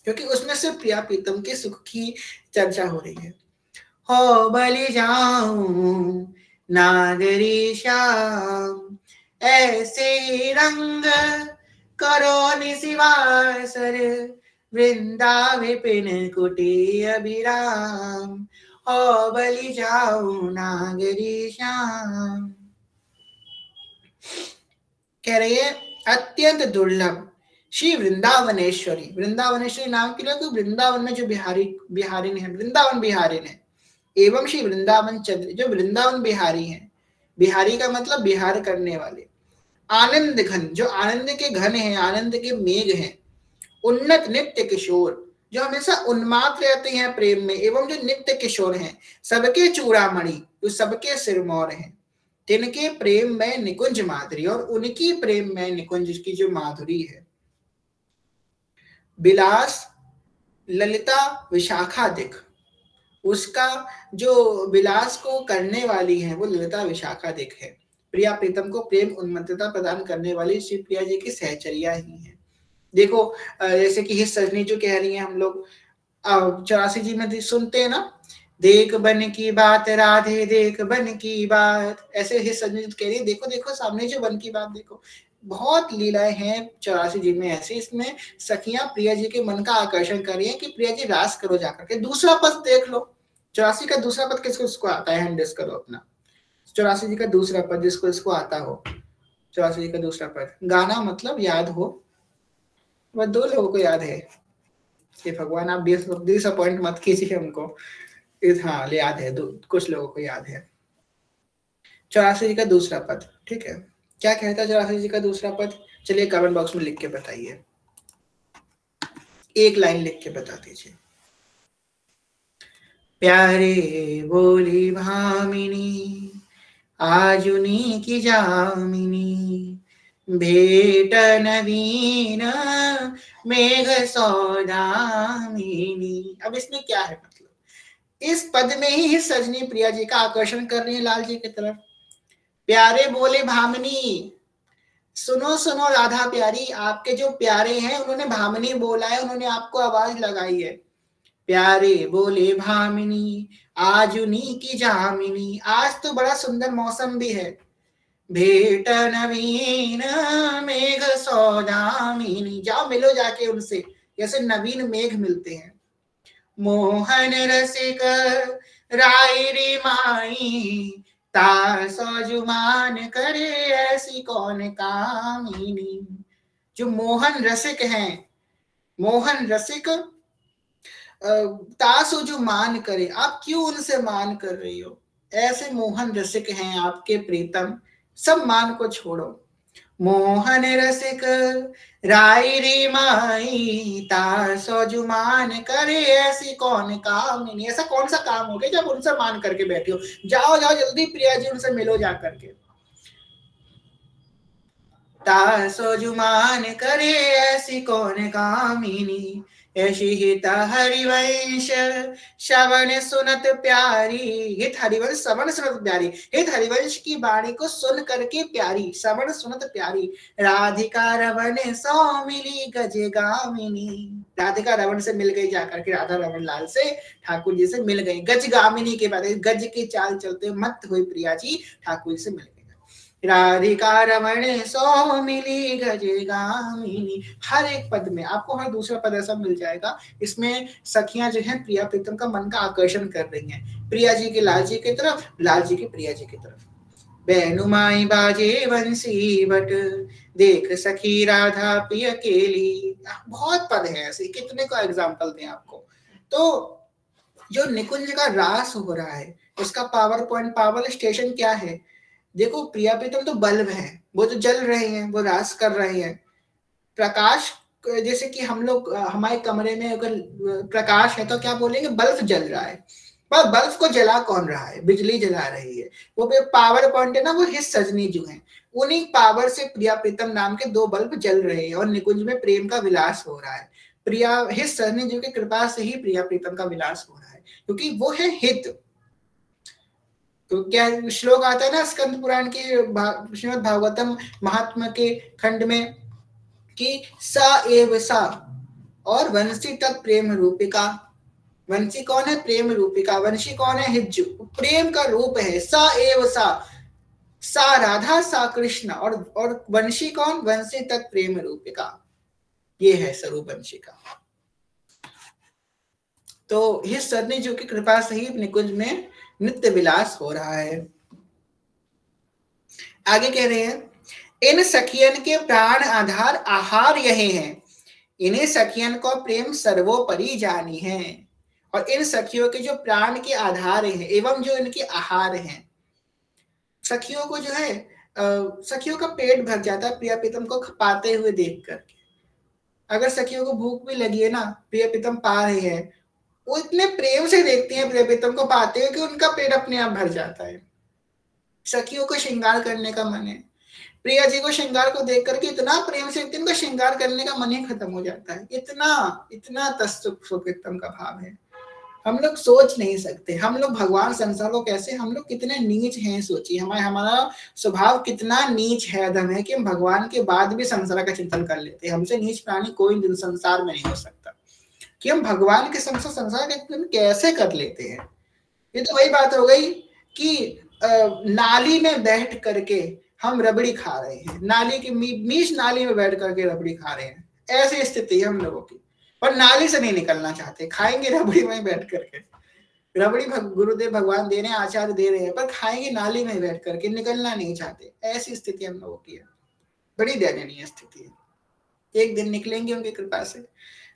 क्योंकि उसमें सिर्फ प्रिया प्रीतम के सुख की चर्चा हो रही है। हो बलि जाऊं नागरी श्याम, ऐसे रंग करो निशिवासर, वृंदा विपिन कुटी अभिराम, हो बलि जाऊं नागरी श्याम। कह रही है अत्यंत दुर्लभ श्री वृंदावनेश्वरी। वृंदावनेश्वरी नाम के लिए वृंदावन में जो बिहारिन है, वृंदावन बिहारिन है, एवं श्री वृंदावन चंद्र, जो वृंदावन बिहारी हैं। बिहारी का मतलब बिहार करने वाले। आनंद घन, जो आनंद के घन हैं, आनंद के मेघ हैं। उन्नत नित्य किशोर, जो हमेशा उन्माद रहते हैं प्रेम में, एवं जो नित्य किशोर हैं। सबके चूड़ामणि, जो सबके सिरमौर हैं। तिनके प्रेम में निकुंज माधुरी, और उनकी प्रेम में निकुंज की जो माधुरी है। विलास ललिता विशाखा दिख, उसका जो विलास को करने वाली है वो ललिता विशाखादिक है। प्रिया प्रीतम को प्रेम उन्मत्तता प्रदान करने वाली श्री प्रिया जी की सहचर्या ही है। देखो जैसे कि हित सजनी जो कह रही है, हम लोग 84 जी में सुनते हैं ना, देख बन की बात राधे देख बन की बात, ऐसे हित सजनी कह रही है देखो देखो सामने जो बन की बात देखो। बहुत लीलाएं हैं 84 जी में ऐसे, इसमें सखियां प्रिया जी के मन का आकर्षण कर रही है कि प्रिया जी रास करो जाकर के। दूसरा पद देख लो, 84 का दूसरा पद किसको इसको आता है, हैंड करो अपना। 84 जी का दूसरा पद जिसको इसको आता हो, 84 जी का दूसरा पद, गाना मतलब याद हो, बस 2 लोगों को याद है। ये भगवान आप डिसअपॉइंट मत कीजिए हमको। हाँ याद है, कुछ लोगों को याद है। 84 जी का दूसरा पद, ठीक है, क्या कहता है 84 जी का दूसरा पद? चलिए कमेंट बॉक्स में लिख के बताइए, एक लाइन लिख के बता दीजिए। प्यारे बोली भामिनी आजुनी की जामिनी, भेट नवीन मेघ सौदामिनी। अब इसमें क्या है मतलब, इस पद में ही सजनी प्रिया जी का आकर्षण कर रही है लाल जी की तरफ। प्यारे बोले भामिनी, सुनो सुनो राधा प्यारी, आपके जो प्यारे हैं उन्होंने भामिनी बोला है, उन्होंने आपको आवाज लगाई है। प्यारे बोले भामिनी आजुनी की जामिनी, आज तो बड़ा सुंदर मौसम भी है। भेट नवीन मेघ सौदामिनी, जाओ मिलो जाके उनसे, जैसे नवीन मेघ मिलते हैं। मोहन रसिक राय रे माई, ताजुमान करे ऐसी कौन कामिनी। जो मोहन रसिक हैं, मोहन रसिक तासो जो मान करे, आप क्यों उनसे मान कर रही हो? ऐसे मोहन रसिक हैं आपके प्रीतम, सब मान को छोड़ो। मोहन रसिक राय रे माई, तासो जो मान करे ऐसी कौन कामिनी। ऐसा कौन सा काम हो गया जब उनसे मान करके बैठी हो? जाओ जाओ जल्दी प्रिया जी उनसे मिलो जा करके। तासो जो मान करे ऐसी कौन कामिनी, ऐसी हित हरिवंश श्रवण सुनत प्यारी। हित हरिवंश श्रवण सुनत प्यारी, हित हरिवंश की वाणी को सुन करके प्यारी, श्रवण सुनत प्यारी। राधिका रवण सो मिली गज गामिनी, राधिका रवण से मिल गई जाकर के, राधा रवण लाल से ठाकुर जी से मिल गई। गज गामिनी के बाद गज की चाल चलते मत हुई प्रिया जी ठाकुर जी से मिल गई। राधिका रमण सो मिली गज गामिनी, हर एक पद में आपको हर दूसरा पद ऐसा मिल जाएगा। इसमें सखियां जो हैं प्रिया प्रीतम का मन का आकर्षण कर रही हैं, प्रिया जी के लाल जी की तरफ, लाल जी की प्रिया जी की तरफ। बैनुमाई बाजे बंसी बट, देख सखी राधा प्रिय केली। बहुत पद है ऐसे, कितने को एग्जाम्पल दें आपको। तो जो निकुंज का रास हो रहा है उसका पावर पॉइंट, पावर स्टेशन क्या है? देखो प्रिया प्रीतम तो बल्ब है, वो तो जल रहे हैं, वो रास कर रहे हैं। प्रकाश, जैसे कि हम लोग हमारे कमरे में अगर प्रकाश है तो क्या बोलेंगे, बल्ब जल रहा है। पर बल्ब को जला कौन रहा है? बिजली जला रही है। वो पावर पॉइंट है ना, वो हित सजनी जो है, उन्हीं पावर से प्रिया प्रीतम नाम के 2 बल्ब जल रहे हैं और निकुंज में प्रेम का विलास हो रहा है। प्रिया हित सजनी जी की कृपा से ही प्रिया प्रीतम का विलास हो रहा है, क्योंकि वो है हित। तो क्या श्लोक आता है ना स्कंद पुराण के श्रीमद् भागवतम महात्मा के खंड में कि सा एव सा, और वंशी तक प्रेम रूपिका। वंशी कौन है? प्रेम रूपिका। वंशी कौन है? हिज्जु, प्रेम का रूप है। सा एव सा राधा सा कृष्ण, और वंशी कौन? वंशी तक प्रेम रूपिका, ये है स्वरूप वंशी का। तो हित सजनी जी की कृपा से ही निकुंज में नित्य विलास हो रहा है। आगे कह रहे हैं, इन सखियन के प्राण आधार आहार यही हैं, इन्हें सखियन को प्रेम सर्वोपरि जानी है। और इन सखियों के जो प्राण के आधार हैं एवं जो इनके आहार हैं, सखियों को जो है सखियों का पेट भर जाता है प्रिया प्रीतम को पाते हुए देख करके। अगर सखियों को भूख भी लगी है ना, प्रिया प्रीतम पा रहे हैं, वो इतने प्रेम से देखती हैं प्रिया प्रीतम को पाते हुए कि उनका पेट अपने आप भर जाता है। सखियों को श्रृंगार करने का मन है, प्रिया जी को श्रृंगार को देख करके इतना प्रेम से इनका श्रृंगार करने का मन ही खत्म हो जाता है। इतना इतना तत्सुख प्रीतम का भाव है। हम लोग सोच नहीं सकते, हम लोग भगवान संसार को कैसे, हम लोग कितने नीच हैं सोचिए, हमारा स्वभाव कितना नीच है, अधम है कि हम भगवान के बाद भी संसार का चिंतन कर लेते हैं। हमसे नीच प्राणी कोई दिन संसार में नहीं हो सकता कि हम भगवान के संसार का चिंतन कैसे कर लेते हैं। ये तो वही बात हो गई कि नाली में बैठ करके हम रबड़ी खा रहे हैं, नाली की मीच नाली में बैठ करके रबड़ी खा रहे हैं, ऐसी स्थिति है हम लोगों की। पर नाली से नहीं निकलना चाहते, खाएंगे रबड़ी में बैठ करके, रबड़ी गुरुदेव भगवान दे रहे हैं, आचार्य दे रहे हैं, पर खाएंगे नाली में बैठ करके, निकलना नहीं चाहते। ऐसी स्थिति हम लोगों की है, बड़ी दयनीय स्थिति है। एक दिन निकलेंगे उनकी कृपा से।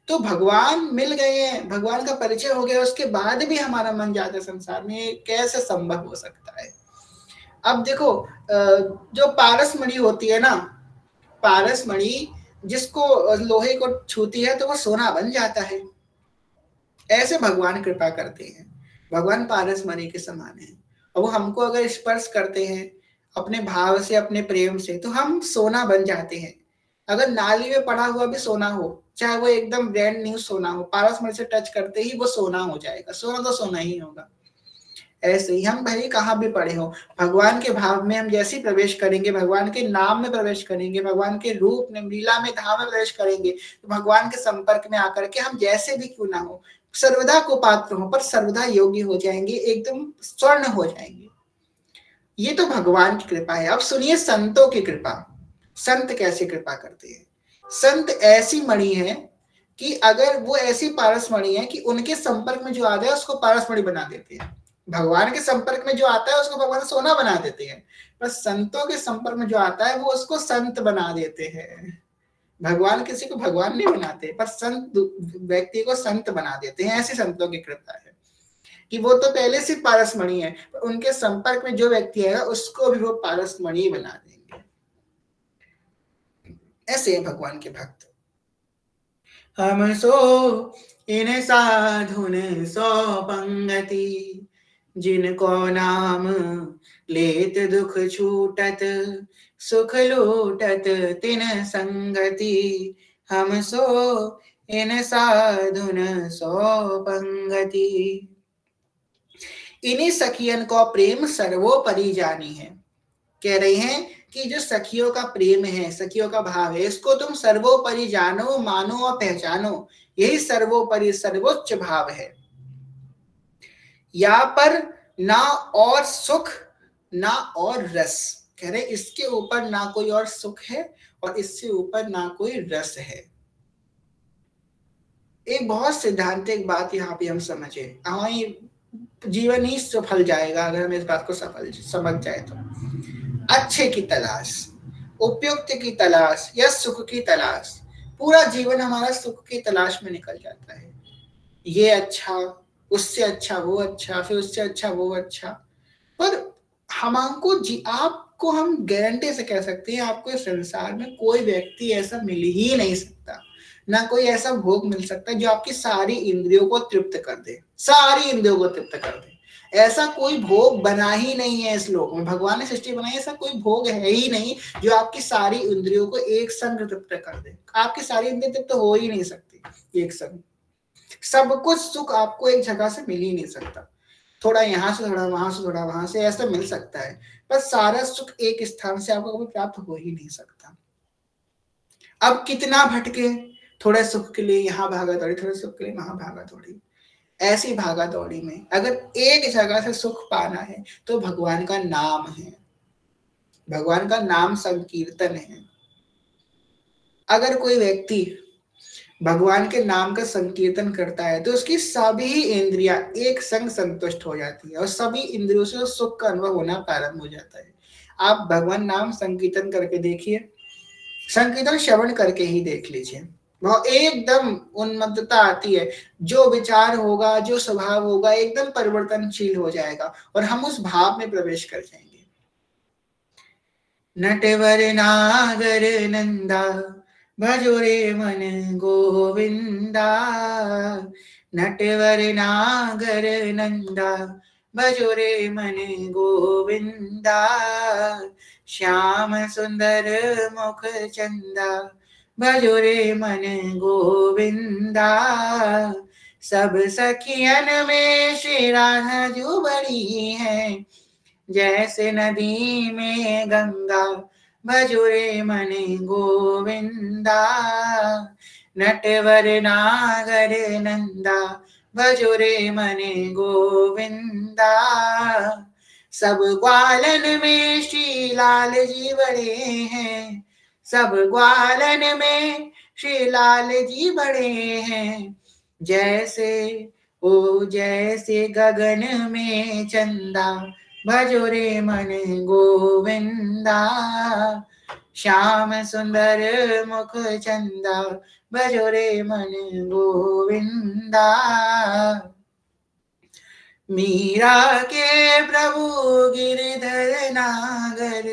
तो भगवान मिल गए हैं, भगवान का परिचय हो गया, उसके बाद भी हमारा मन जाता है संसार में, कैसे संभव हो सकता है। अब देखो जो पारस मणि होती है ना, पारस मणि जिसको लोहे को छूती है तो वो सोना बन जाता है। ऐसे भगवान कृपा करते हैं, भगवान पारस मणि के समान है। और वो हमको अगर स्पर्श करते हैं अपने भाव से, अपने प्रेम से, तो हम सोना बन जाते हैं। अगर नाली में पड़ा हुआ भी सोना हो, चाहे वो एकदम ब्रांड न्यू सोना हो, पारस मणि से टच करते ही वो सोना हो जाएगा। सोना तो सोना ही होगा। ऐसे ही हम भले कहाँ भी पड़े हो, भगवान के भाव में हम जैसे ही प्रवेश करेंगे, भगवान के नाम में प्रवेश करेंगे, भगवान के रूप में, लीला में, धाम में प्रवेश करेंगे, तो भगवान के संपर्क में आकर के हम जैसे भी क्यों ना हो, सर्वदा को पात्र हो, पर सर्वदा योग्य हो जाएंगे, एकदम स्वर्ण हो जाएंगे। ये तो भगवान की कृपा है। अब सुनिए संतों की कृपा। संत कैसे कृपा करते हैं। संत ऐसी मणि है कि अगर वो ऐसी पारस मणि है कि उनके संपर्क में जो आ जाए उसको पारस मणि बना देते हैं। भगवान के संपर्क में जो आता है उसको भगवान सोना बना देते हैं, पर संतों के संपर्क में जो आता है वो उसको संत बना देते हैं। भगवान किसी को भगवान नहीं बनाते, पर संत व्यक्ति को संत बना देते हैं। ऐसी संतों की कृपा है कि वो तो पहले से पारस मणि है, पर उनके संपर्क में जो व्यक्ति है उसको भी वो पारस मणि बना देंगे। ऐसे है भगवान के भक्त। हम सो इन साधुन सो पंगति, जिनको नाम लेत दुख छूटत, सुख लूटत तिन संगति। हम सो इन साधुन सो पंगति। इन्हीं सखियन को प्रेम सर्वोपरि जानी है। कह रहे हैं कि जो सखियों का प्रेम है, सखियों का भाव है, इसको तुम सर्वोपरि जानो, मानो और पहचानो। यही सर्वोपरि सर्वोच्च भाव है। यहाँ पर ना और सुख ना और रस, कह रहे इसके ऊपर ना कोई और सुख है और इससे ऊपर ना कोई रस है। एक बहुत सिद्धांतिक बात यहाँ पे हम समझे, हमारी जीवन ही सफल जाएगा अगर हम इस बात को सफल समझ जाए तो। अच्छे की तलाश, उपयुक्त की तलाश या सुख की तलाश, पूरा जीवन हमारा सुख की तलाश में निकल जाता है। ये अच्छा, उससे अच्छा वो अच्छा, फिर उससे अच्छा वो अच्छा। पर आपको हम गारंटी से कह सकते हैं, आपको इस संसार में कोई व्यक्ति ऐसा मिल ही नहीं सकता, ना कोई ऐसा भोग मिल सकता जो आपकी सारी इंद्रियों को तृप्त कर दे, सारी इंद्रियों को तृप्त कर दे। ऐसा कोई भोग बना ही नहीं है इस लोक में, भगवान ने सृष्टि बनाई, ऐसा कोई भोग है ही नहीं जो आपकी सारी इंद्रियों को एक संग तृप्त कर दे। आपकी सारी इंद्रियां तृप्त हो ही नहीं सकती एक संग। सब कुछ सुख आपको एक जगह से मिल ही नहीं सकता, थोड़ा यहाँ से, थोड़ा वहां से, थोड़ा वहां से, ऐसा मिल सकता है, पर सारा सुख एक स्थान से आपको कभी प्राप्त हो ही नहीं सकता। अब कितना भटके, थोड़े सुख के लिए यहाँ भागा दौड़ी, थोड़े सुख के लिए वहां भागा दौड़ी। ऐसी भागा दौड़ी में अगर एक जगह से सुख पाना है तो भगवान का नाम है, भगवान का नाम संकीर्तन है। अगर कोई व्यक्ति भगवान के नाम का संकीर्तन करता है तो उसकी सभी इंद्रियां एक संग संतुष्ट हो जाती है और सभी इंद्रियों से सुख का अनुभव होना प्रारंभ हो जाता है। आप भगवान नाम संकीर्तन करके देखिए, संकीर्तन श्रवण करके ही देख लीजिए, वह एकदम उन्मत्तता आती है, जो विचार होगा, जो स्वभाव होगा, एकदम परिवर्तनशील हो जाएगा और हम उस भाव में प्रवेश कर जाएंगे। नटवर नागर नंदा भजो रे मन गोविंदा, नटवर नागर नंदा भजो रे मन गोविंदा, श्याम सुंदर मुख चंदा भजो रे मन गोविंदा, सब सखियन में श्री राधा जो बड़ी है, जैसे नदी में गंगा भजुरे मन गोविंदा, नटवर नागर नंदा भजुरे मन गोविंदा। सब ग्वालन में श्री लाल जी बड़े हैं, सब ग्वालन में श्री लाल जी बड़े हैं, जैसे जैसे गगन में चंदा भजोरे मन गोविंदा। श्याम सुंदर मुख चंदा भजोरे मन गोविंदा। मीरा के प्रभु गिरधर नागर,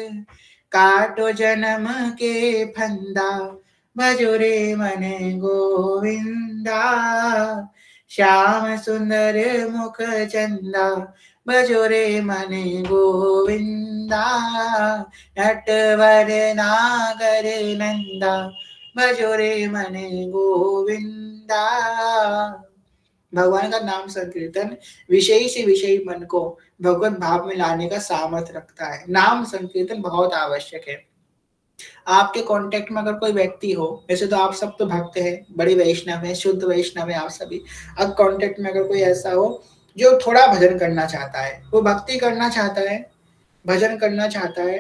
काटो जन्म के फंदा भजोरे मन गोविंदा। श्याम सुंदर मुख चंदा भजोरे मन गोविंदा। नटवर नागर नंदा भजोरे मन गोविंदा। भगवान का नाम संकीर्तन विषयी से विषयी मन को भगवत भाव में लाने का सामर्थ्य रखता है। नाम संकीर्तन बहुत आवश्यक है। आपके कांटेक्ट में अगर कोई व्यक्ति हो, वैसे तो आप सब तो भक्त हैं, बड़े वैष्णव हैं, शुद्ध वैष्णव है आप सभी, अब कांटेक्ट में अगर कोई ऐसा हो जो थोड़ा भजन करना चाहता है, वो भक्ति करना चाहता है, भजन करना चाहता है,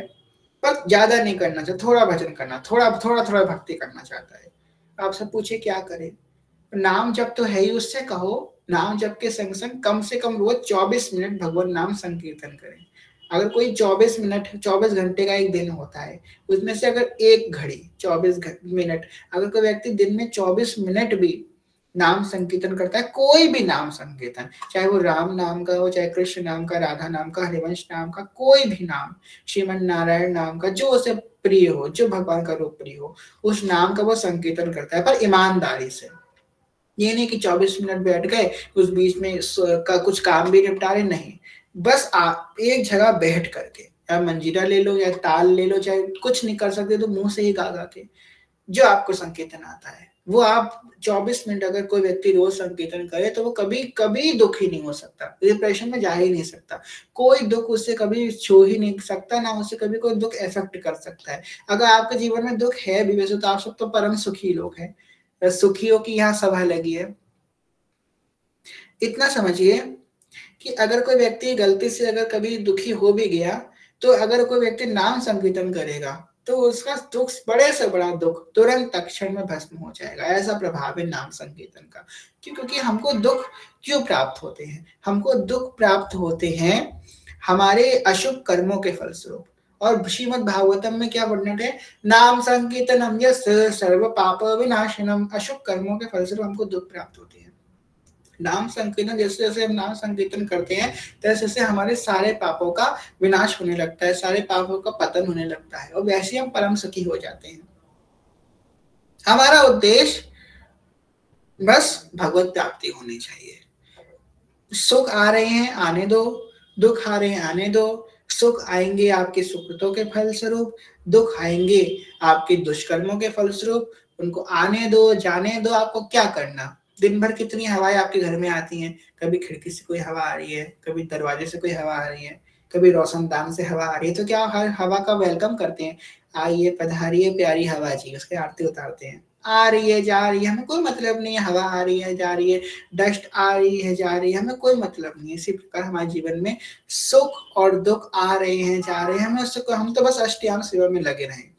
पर ज्यादा नहीं करना चाहता, थोड़ा भजन करना, थोड़ा भक्ति करना चाहता है, आप सब पूछे क्या करे? नाम जप तो है ही, उससे कहो नाम जप के संग संग कम से कम रोज 24 मिनट भगवान नाम संकीर्तन करें। अगर कोई 24 मिनट 24 घंटे का एक दिन होता है, उसमें से अगर एक घड़ी 24 मिनट अगर कोई व्यक्ति दिन में 24 मिनट भी नाम संकीर्तन करता है, कोई भी नाम संकीर्तन, चाहे वो राम नाम का हो, चाहे कृष्ण नाम का, राधा नाम का, हरिवंश नाम का, कोई भी नाम, श्रीमन नारायण नाम का, जो उसे प्रिय हो, जो भगवान का रूप प्रिय हो, उस नाम का वो संकीर्तन करता है, पर ईमानदारी से। ये नहीं कि 24 मिनट बैठ गए, उस बीच में का कुछ काम भी निपटा रहे, नहीं, बस आप एक जगह बैठ करके, या मंजीरा ले लो या ताल ले लो, चाहे कुछ नहीं कर सकते तो मुंह से ही गा गा के जो आपको संकीर्तन आता है वो आप 24 मिनट अगर कोई व्यक्ति रोज संकीर्तन करे तो वो कभी कभी दुखी नहीं हो सकता, डिप्रेशन में जा ही नहीं सकता, कोई दुख उससे कभी छू ही नहीं सकता, ना उससे कभी कोई दुख इफेक्ट कर सकता है। अगर आपके जीवन में दुख है भी, वैसे तो आप सब तो परम सुखी लोग हैं, सुखियों की यहाँ सभा लगी है। इतना समझिए कि अगर कोई व्यक्ति गलती से अगर कभी दुखी हो भी गया, तो अगर कोई व्यक्ति नाम संकीर्तन करेगा तो उसका दुख, बड़े से बड़ा दुख तुरंत तत्क्षण में भस्म हो जाएगा। ऐसा प्रभाव है नाम संकीर्तन का। क्योंकि हमको दुख क्यों प्राप्त होते हैं? हमको दुख प्राप्त होते हैं हमारे अशुभ कर्मों के फलस्वरूप। और श्रीमद् भागवतम में क्या वर्णन है? नाम संकीर्तनम यस्य सर्व पाप विनाशनम। अशुभ कर्मों के फलस्वरूप हमको दुख प्राप्त होते हैं। नाम संकीर्तन, जैसे जैसे हम नाम संकीर्तन करते हैं तैसे जैसे हमारे सारे पापों का विनाश होने लगता है, सारे पापों का पतन होने लगता है, और वैसे हम परम सुखी हो जाते हैं। हमारा उद्देश्य बस भगवत प्राप्ति होनी चाहिए। सुख आ रहे हैं आने दो, दुख आ रहे हैं आने दो। सुख आएंगे आपके सुकृतों के फलस्वरूप, दुख आएंगे आपके दुष्कर्मों के फलस्वरूप। उनको आने दो, जाने दो। आपको क्या करना? दिन भर कितनी हवाएं आपके घर में आती हैं, कभी खिड़की से कोई हवा आ रही है, कभी दरवाजे से कोई हवा आ रही है, कभी रोशनदान से हवा आ रही है, तो क्या हर हवा का वेलकम करते हैं? आइए पधारिए प्यारी हवा जी, उसके आरती उतारते हैं। आ रही है जा रही है, हमें कोई मतलब नहीं है, हवा आ रही है जा रही है, डस्ट आ रही है जा रही है, हमें कोई मतलब नहीं है। इसी प्रकार हमारे जीवन में सुख और दुख आ रहे हैं जा रहे हैं, हम तो बस अष्टयाम सेवा में लगे रहें।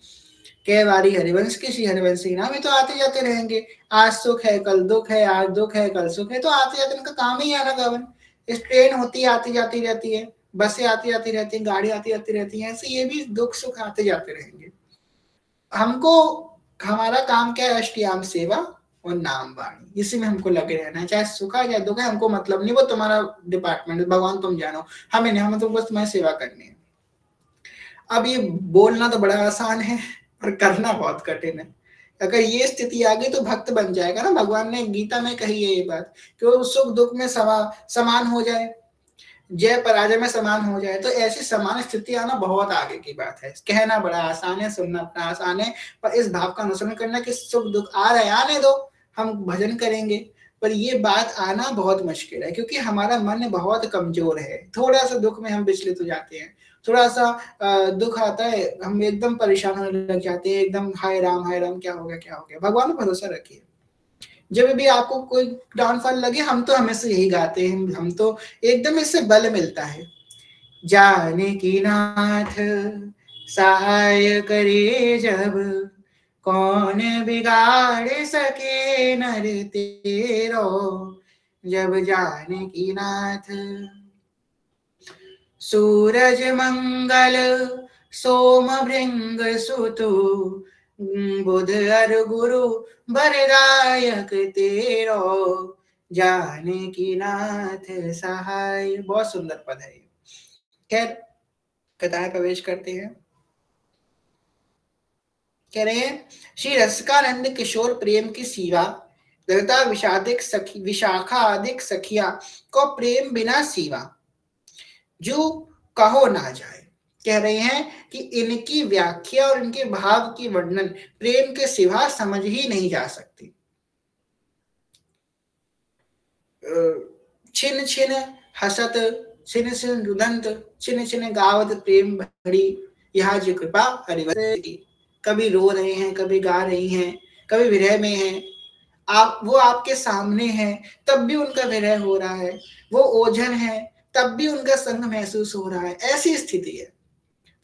कई बारी हरिवंश की श्री हरिवंशी नाम ही तो आते जाते रहेंगे। आज सुख है कल दुख है, आज दुख है कल सुख है, तो आते जाते उनका काम ही आना गावन। इस ट्रेन होती है आती जाती रहती है, बसें आती जाती रहती है, गाड़ी आती जाती रहती है, ऐसे ये भी दुख सुख आते जाते रहेंगे। हमको हमारा काम क्या है? अष्टयाम सेवा और नाम वाणी, इसी में हमको लगे रहना है। चाहे सुख है चाहे दुख है, हमको मतलब नहीं, वो तुम्हारा डिपार्टमेंट है, भगवान तुम जानो, हमें नहीं, हमें तो बस तुम्हारी सेवा करनी है। अब ये बोलना तो बड़ा आसान है और करना बहुत कठिन है। अगर ये स्थिति आ गई तो भक्त बन जाएगा ना। भगवान ने गीता में कही है ये बात कि वो सुख दुख में समान हो जाए, जय पराजय में समान हो जाए। तो ऐसी समान स्थिति आना बहुत आगे की बात है। कहना बड़ा आसान है, सुनना अपना आसान है, पर इस भाव का अनुसरण करना कि सुख दुख आ रहे आने दो, हम भजन करेंगे, पर ये बात आना बहुत मुश्किल है, क्योंकि हमारा मन बहुत कमजोर है। थोड़ा सा दुख में हम विचलित हो जाते हैं, थोड़ा सा दुख आता है हम एकदम परेशान होने लग जाते हैं, एकदम हाय राम क्या हो गया क्या हो गया। भगवान पर भरोसा रखिए। जब भी आपको कोई डाउनफॉल लगे, हम तो हमेशा यही गाते हैं, हम तो एकदम इससे बल मिलता है। जानकी नाथ सहाय करे जब, कौन बिगाड़ सके नर तेरो। जब जानकी नाथ सूरज मंगल सोम भृंग सुतु, बुध अर गुरु बरदायक तेरो। जानकी नाथ सहाय। बहुत सुंदर पद है। खैर कथाएं प्रवेश करते हैं। कह रहे हैं श्री रसिकानंद किशोर प्रेम की सीवा, ललिता विशाखा आदिक सखिया को प्रेम बिना सीवा, जो कहो ना जाए। कह रहे हैं कि इनकी व्याख्या और इनके भाव की वर्णन प्रेम के सिवा समझ ही नहीं जा सकती। छिन छिन हसत छिन छिन रुदंत, छिन छिन गावत प्रेम भरी, यह जो कृपा हरिवत की। कभी रो रहे हैं, कभी गा रही हैं, कभी विरह में हैं, वो आपके सामने हैं तब भी उनका विरह हो रहा है, वो ओझल है तब भी उनका संग महसूस हो रहा है, ऐसी स्थिति है।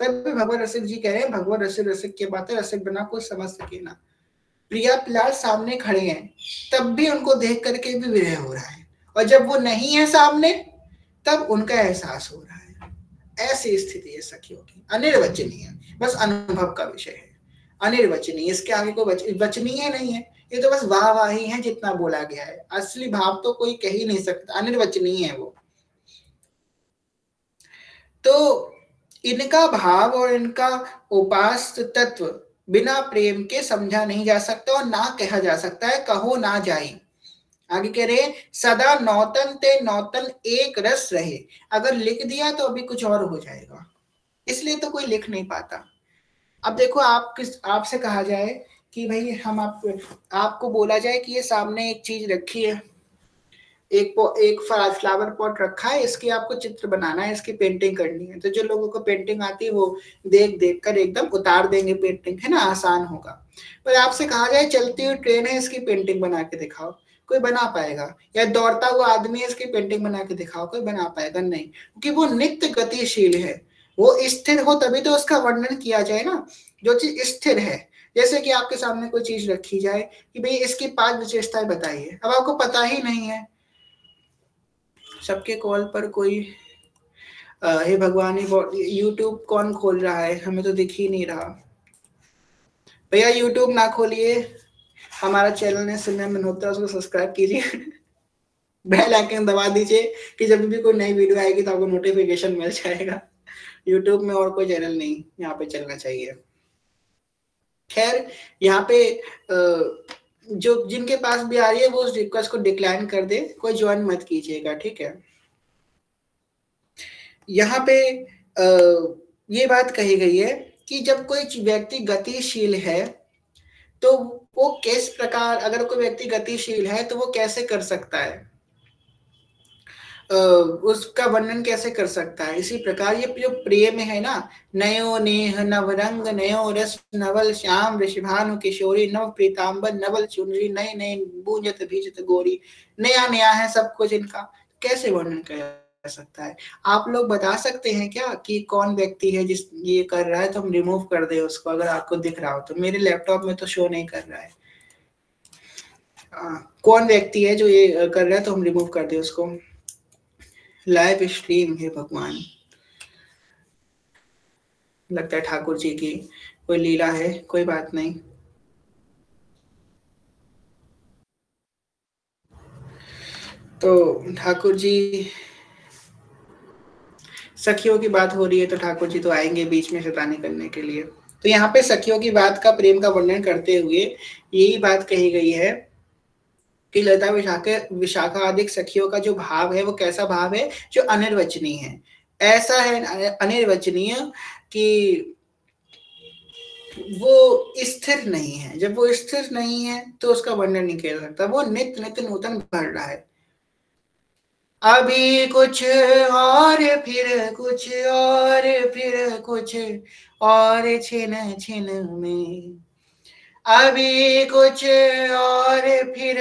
तब भी भगवान रसिक जी कह रहे हैं, भगवान रसिक रसिक की बातें रसिक बिना कोई समझ सके ना। प्रिया पिलाल सामने खड़े हैं तब भी उनको देख करके भी विरह हो रहा है, और जब वो नहीं है सामने तब उनका एहसास हो रहा है। ऐसी स्थिति है सखियों की, अनिर्वचनीय, बस अनुभव का विषय है, अनिर्वचनीय। इसके आगे कोई वचनीय नहीं है, ये तो बस वाहवाही है जितना बोला गया है, असली भाव तो कोई कह ही नहीं सकता, अनिर्वचनीय है वो। तो इनका भाव और इनका उपास्य तत्व बिना प्रेम के समझा नहीं जा सकता और ना कहा जा सकता है, कहो ना जाए। आगे कह रहे सदा नौतन ते नौतन एक रस रहे। अगर लिख दिया तो अभी कुछ और हो जाएगा, इसलिए तो कोई लिख नहीं पाता। अब देखो आपसे कहा जाए कि भाई हम आपको बोला जाए कि ये सामने एक चीज रखी है, एक फ्लावर पॉट रखा है, इसकी आपको चित्र बनाना है, इसकी पेंटिंग करनी है। तो जो लोगों को पेंटिंग आती है वो देख देख कर एकदम उतार देंगे पेंटिंग, है ना, आसान होगा। पर आपसे कहा जाए चलती हुई ट्रेन है, इसकी पेंटिंग बना के दिखाओ, कोई बना पाएगा? या दौड़ता हुआ आदमी है, इसकी पेंटिंग बना के दिखाओ, कोई बना पाएगा? नहीं, क्योंकि वो नित्य गतिशील है, वो स्थिर हो तभी तो उसका वर्णन किया जाए ना। जो चीज स्थिर है, जैसे कि आपके सामने कोई चीज रखी जाए कि भाई इसकी 5 विशेषताएं बताइए, अब आपको पता ही नहीं है। सबके कॉल पर कोई हे भगवान, यूट्यूब कौन खोल रहा है? हमें तो दिख ही नहीं रहा। भैया यूट्यूब ना खोलिए, हमारा चैनल है सुनिल मल्होत्रा, उसको सब्सक्राइब कीजिए, बेल आइकन दबा दीजिए कि जब भी कोई नई वीडियो आएगी तो आपको नोटिफिकेशन मिल जाएगा। यूट्यूब में और कोई चैनल नहीं यहाँ पे चलना चाहिए। खैर यहाँ पे जो जिनके पास भी आ रही है वो उस रिक्वेस्ट को डिक्लाइन कर दे, कोई ज्वाइन मत कीजिएगा, ठीक है। यहाँ पे ये बात कही गई है कि जब कोई व्यक्ति गतिशील है तो वो किस प्रकार, अगर कोई व्यक्ति गतिशील है तो वो कैसे कर सकता है, उसका वर्णन कैसे कर सकता है। इसी प्रकार ये जो प्रेम है ना, नयो नेह नवरंग नयो रस नवल श्याम ऋषिभानु किशोरी नव प्रीतांबर नवल चुनरी, नए नए बूंजत भीजत गोरी, नया नया है सब कुछ इनका, कैसे वर्णन कर सकता है? आप लोग बता सकते हैं क्या कि कौन व्यक्ति है जिस ये कर रहा है, तो हम रिमूव कर दे उसको, अगर आपको दिख रहा हो तो। मेरे लैपटॉप में तो शो नहीं कर रहा है। कौन व्यक्ति है जो ये कर रहा है, तो हम रिमूव कर दे उसको। लाइव स्ट्रीम है भगवान, लगता है ठाकुर जी की कोई लीला है, कोई बात नहीं। तो ठाकुर जी, सखियों की बात हो रही है तो ठाकुर जी तो आएंगे बीच में शैतानी करने के लिए। तो यहाँ पे सखियों की बात का, प्रेम का वर्णन करते हुए यही बात कही गई है कि लता विशाखा आदि सखियों का जो भाव है वो कैसा भाव है, जो अनिर्वचनीय है। ऐसा है अनिर्वचनीय कि वो स्थिर नहीं है। जब वो स्थिर नहीं है तो उसका वर्णन नहीं किया जा सकता। वो नित्य नित्य नूतन बढ़ रहा है। अभी कुछ और फिर कुछ और फिर कुछ और छिन छिन में, अभी कुछ और फिर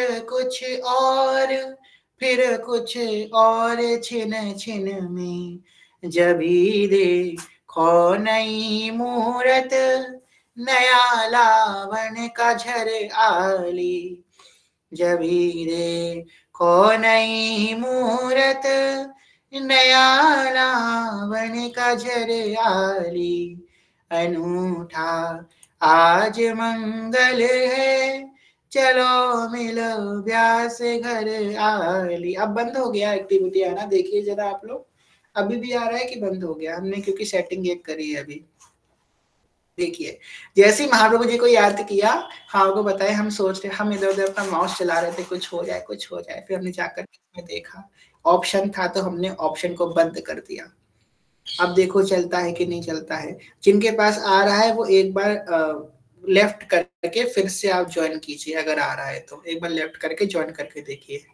कुछ और छिन छिन में, जभी देखो नई मूरत नया लावण का झर आली, जभी देखो नई मूरत नया लावण का झर आली, अनूठा आज मंगल है चलो मिलो व्यास घर आली। अब बंद हो गया एक्टिविटी आना, देखिए जरा आप लोग, अभी भी आ रहा है कि बंद हो गया? हमने क्योंकि सेटिंग एक करी है अभी। देखिए जैसे ही महाप्रभु जी को याद किया, हाँ को बताए, हम सोच रहे, हम इधर उधर अपना माउस चला रहे थे, कुछ हो जाए कुछ हो जाए, फिर हमने जाकर इसमें देखा ऑप्शन था तो हमने ऑप्शन को बंद कर दिया। अब देखो चलता है कि नहीं चलता है। जिनके पास आ रहा है वो एक बार लेफ्ट करके फिर से आप ज्वाइन कीजिए, अगर आ रहा है तो एक बार लेफ्ट करके ज्वाइन करके देखिए,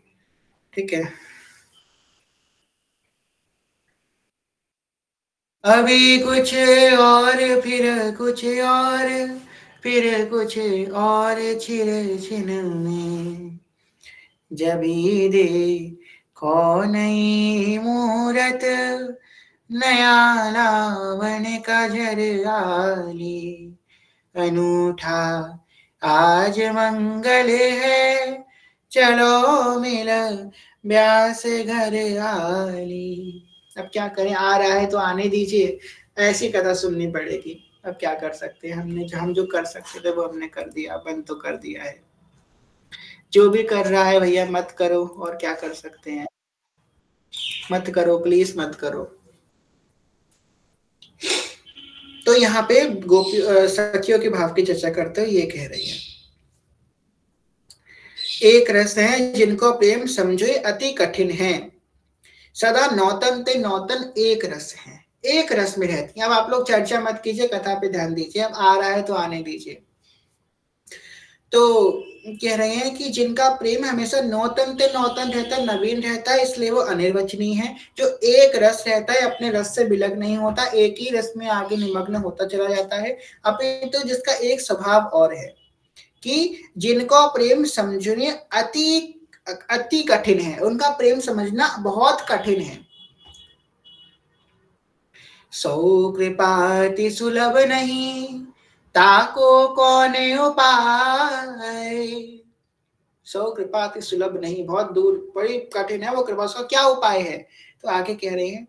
ठीक है। अभी कुछ और फिर कुछ और छिन में, जभी देखो नई मूरत नया लावण का झर आली, अनूठा आज मंगल है चलो मिल ब्यास घर आली। अब क्या करें, आ रहा है तो आने दीजिए, ऐसी कथा सुननी पड़ेगी। अब क्या कर सकते हैं, हम जो कर सकते थे वो हमने कर दिया, बंद तो कर दिया है। जो भी कर रहा है भैया मत करो, और क्या कर सकते हैं, मत करो प्लीज मत करो। तो यहाँ पे गोपी सखियों के भाव की चर्चा करते हुए ये कह रही है, एक रस है जिनको प्रेम समझे अति कठिन है, सदा नौतन ते नौतन एक रस है, एक रस में रहती है। अब आप लोग चर्चा मत कीजिए, कथा पे ध्यान दीजिए, अब आ रहा है तो आने दीजिए। तो कह रहे हैं कि जिनका प्रेम हमेशा नौतन ते नौतन रहता है, नवीन रहता है, इसलिए वो अनिर्वचनीय है। जो एक रस रहता है, अपने रस से विलग नहीं होता, एक ही रस में आगे निमग्न होता चला जाता है। अपितु जिसका एक स्वभाव और है कि जिनको प्रेम समझने अति अति कठिन है, उनका प्रेम समझना बहुत कठिन है। सौ कृपाति सुलभ नहीं, ताको कौन उपाय, सौ कृपा अति सुलभ नहीं, बहुत दूर बड़ी कठिन है वो कृपा, उसका क्या उपाय है? तो आगे कह रहे हैं,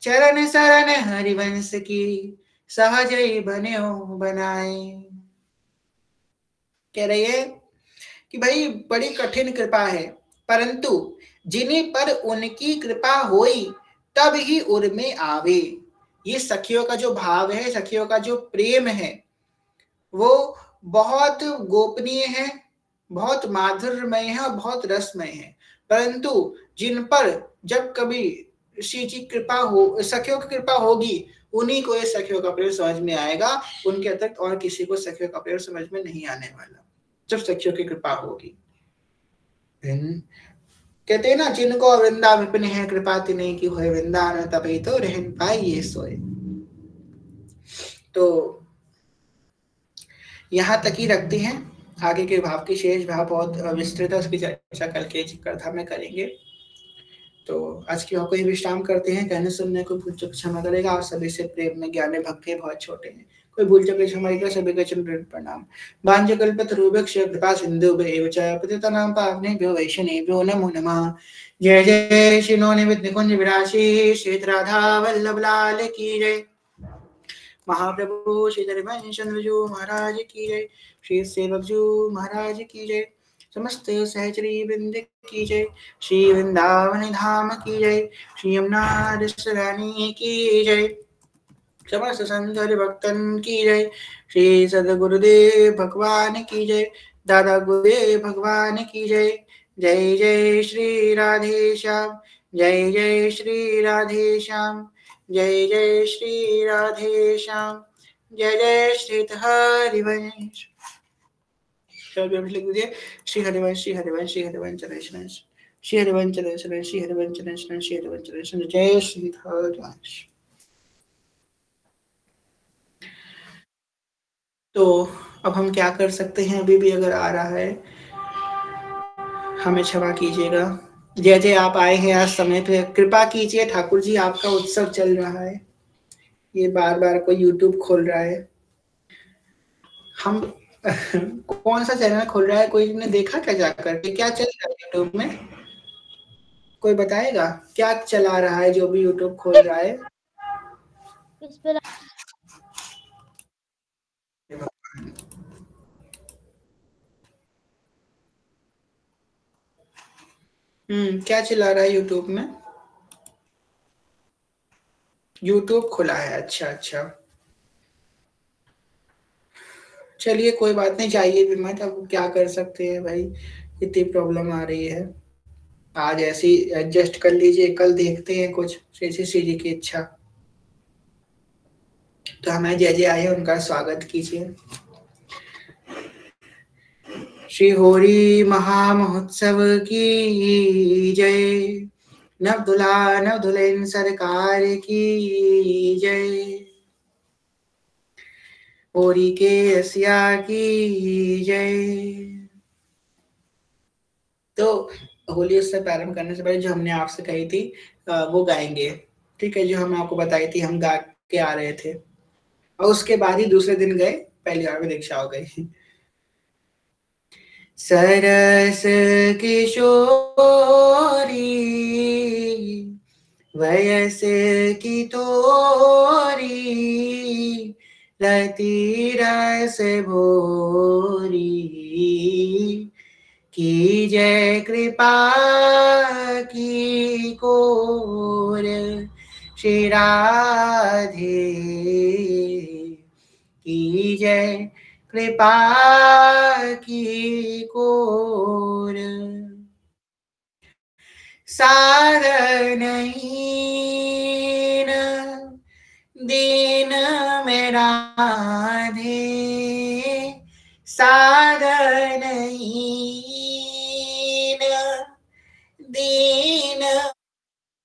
चरण शरण हरिवंश की सहज ही बन्यो बनाए। कह रही है कि भाई बड़ी कठिन कृपा है, परंतु जिन्हीं पर उनकी कृपा होई तब ही उर्मे आवे। ये सखियों का जो भाव है, सखियों का जो प्रेम है, वो बहुत गोपनीय है, बहुत माधुर्यमय है और बहुत रसमय है। परंतु जिन पर जब कभी श्री जी कृपा हो, सखियों की कृपा होगी, उन्हीं को ये सखियों का प्रेम समझ में आएगा, उनके अतिरिक्त और किसी को सखियों का प्रेम समझ में नहीं आने वाला, जब सखियों की कृपा होगी। कहते हैं ना, जिनको वृंदा विपिन है कृपा तिन्हीं की होए, वृंदावन तभी तो रहन पाए ये सोए। तो यहाँ तक ही रखते हैं, आगे के भाव की शेष भाव बहुत विस्तृत है, उसकी चर्चा कल के कथा में करेंगे। तो आज की भाव को ही विश्राम करते हैं। कहने सुनने को भूल चूक क्षमा करेगा, और सभी से प्रेम में ज्ञान भक्ति बहुत छोटे हैं, कोई भूल चूक क्षमा करेगा, सभी का चरण प्रणाम। बांझकल्पतरुभ्यश्च कृपा सिन्धुभ्यैव च पतितानां पावनेभ्यो वैष्णवेभ्यो नमो नमः। जय जय श्री नवनिमित निकुंज विराशी श्री राधा वल्लभ लाल की जय। महाप्रभु श्री चंद्रजू महाराज की जय। श्री सेवकजू महाराज की जय। समस्त सहचरी वृंद की जय। श्री वृंदावन धाम की जय। श्री यमुना रानी की जय। समस्त संत भक्तन की जय। श्री सदगुरुदेव भगवान की जय। दादा गुरुदेव भगवान की जय। जय जय श्री राधे श्याम। जय जय श्री राधे श्याम। जय जय श्री राधे श्याम। जय जय श्री हरिवंश। लिख दीजिए श्री हरिवंश श्री हरिवंश श्री हरिवंश श्री हरिवंश श्री हरिवंश श्री हरिवंश जय श्री हरिवंश। तो अब हम क्या कर सकते हैं, अभी भी अगर आ रहा है हमें क्षमा कीजिएगा। जय जय आप आए हैं आज समय पे, कृपा कीजिए ठाकुर जी, आपका उत्सव चल रहा है, ये बार बार कोई यूट्यूब खोल रहा है। हम कौन सा चैनल खोल रहा है, कोई ने देखा क्या जाकर के, क्या चल रहा है यूट्यूब में, कोई बताएगा क्या चला रहा है जो भी यूट्यूब खोल रहा है? इस पर क्या चला रहा है यूट्यूब में? यूट्यूब खुला है, अच्छा अच्छा, चलिए कोई बात नहीं, जाइए भी मत, अब क्या कर सकते हैं भाई, इतनी प्रॉब्लम आ रही है, आज ऐसी एडजस्ट कर लीजिए, कल देखते हैं कुछ, जैसी श्री की इच्छा। तो हमें जय जय आए उनका स्वागत कीजिए। श्री होरी महामहोत्सव की जय, नवदुल्हा नवदुल्हन सरकार की जय, होरी के रसिया की जय। तो होली उत्सव प्रारंभ करने से पहले जो हमने आपसे कही थी वो गाएंगे, ठीक है, जो हमने आपको बताई थी, हम गा के आ रहे थे, और उसके बाद ही दूसरे दिन गए, पहली बार में दीक्षा हो गई। सरस किशोरी वयस की तोरी, लती रस भोरी, की जय कृपा की कोर श्री राधे, की जय कृपा की कोर, साधन दीन मेरा धे, साधन दीन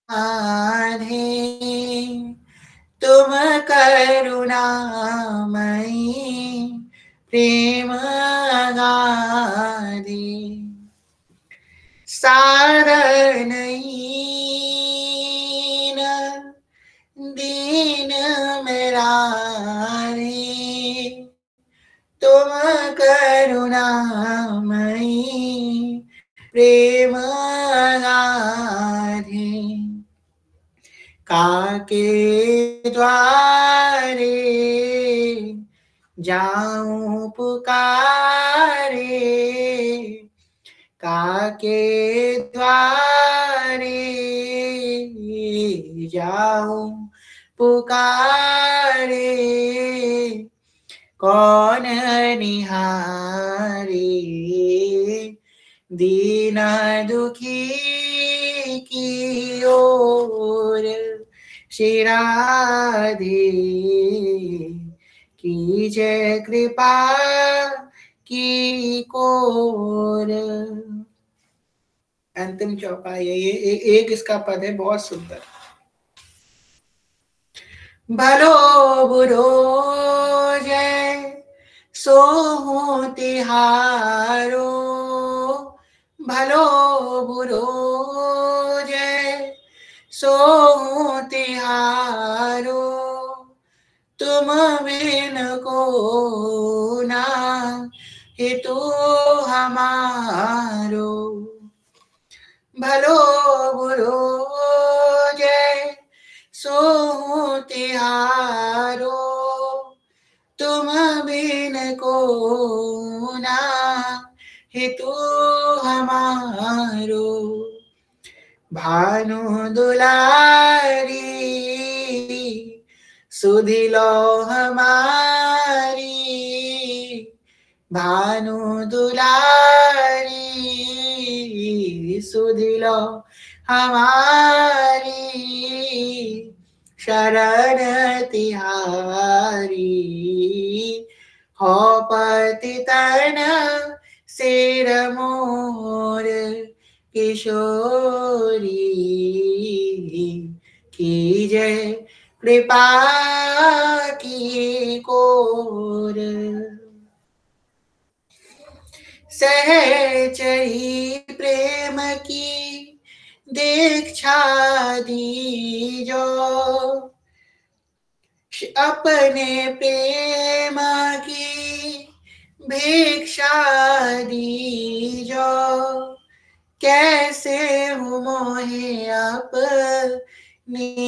आधे, तुम करुणामयी प्रेम गाधे, साधन दीन मेरा रे, तुम करुणामयी प्रेम गाधे, काके द्वारे जाऊं पुकारे, काके द्वारे जाऊं पुकारे, कौन निहारे दीन दुखी की ओर श्री राधे, की जय कृपा की कोर। अंतिम चौपाई है ये, एक इसका पद है बहुत सुंदर। भलो बुरो जय सो तिहारो, भलो बुरो जय सो तिहारो, तुम बिन को ना हेतु हमारो, भलो बुरो जय सो तिहारो, तुम बिन को ना हेतु हमारो, भानु दुलारी सुधि लो हमारी, भानु दुलारी सुधि लो हमारी, शरण तिहारी। हो पतितन सिर मोर किशोरी, की जय कृपा की कोर। सहचरी प्रेम की दीक्षा दीजो, अपने प्रेम की भिक्षा दीजो। कैसे हूँ मोहे अपनी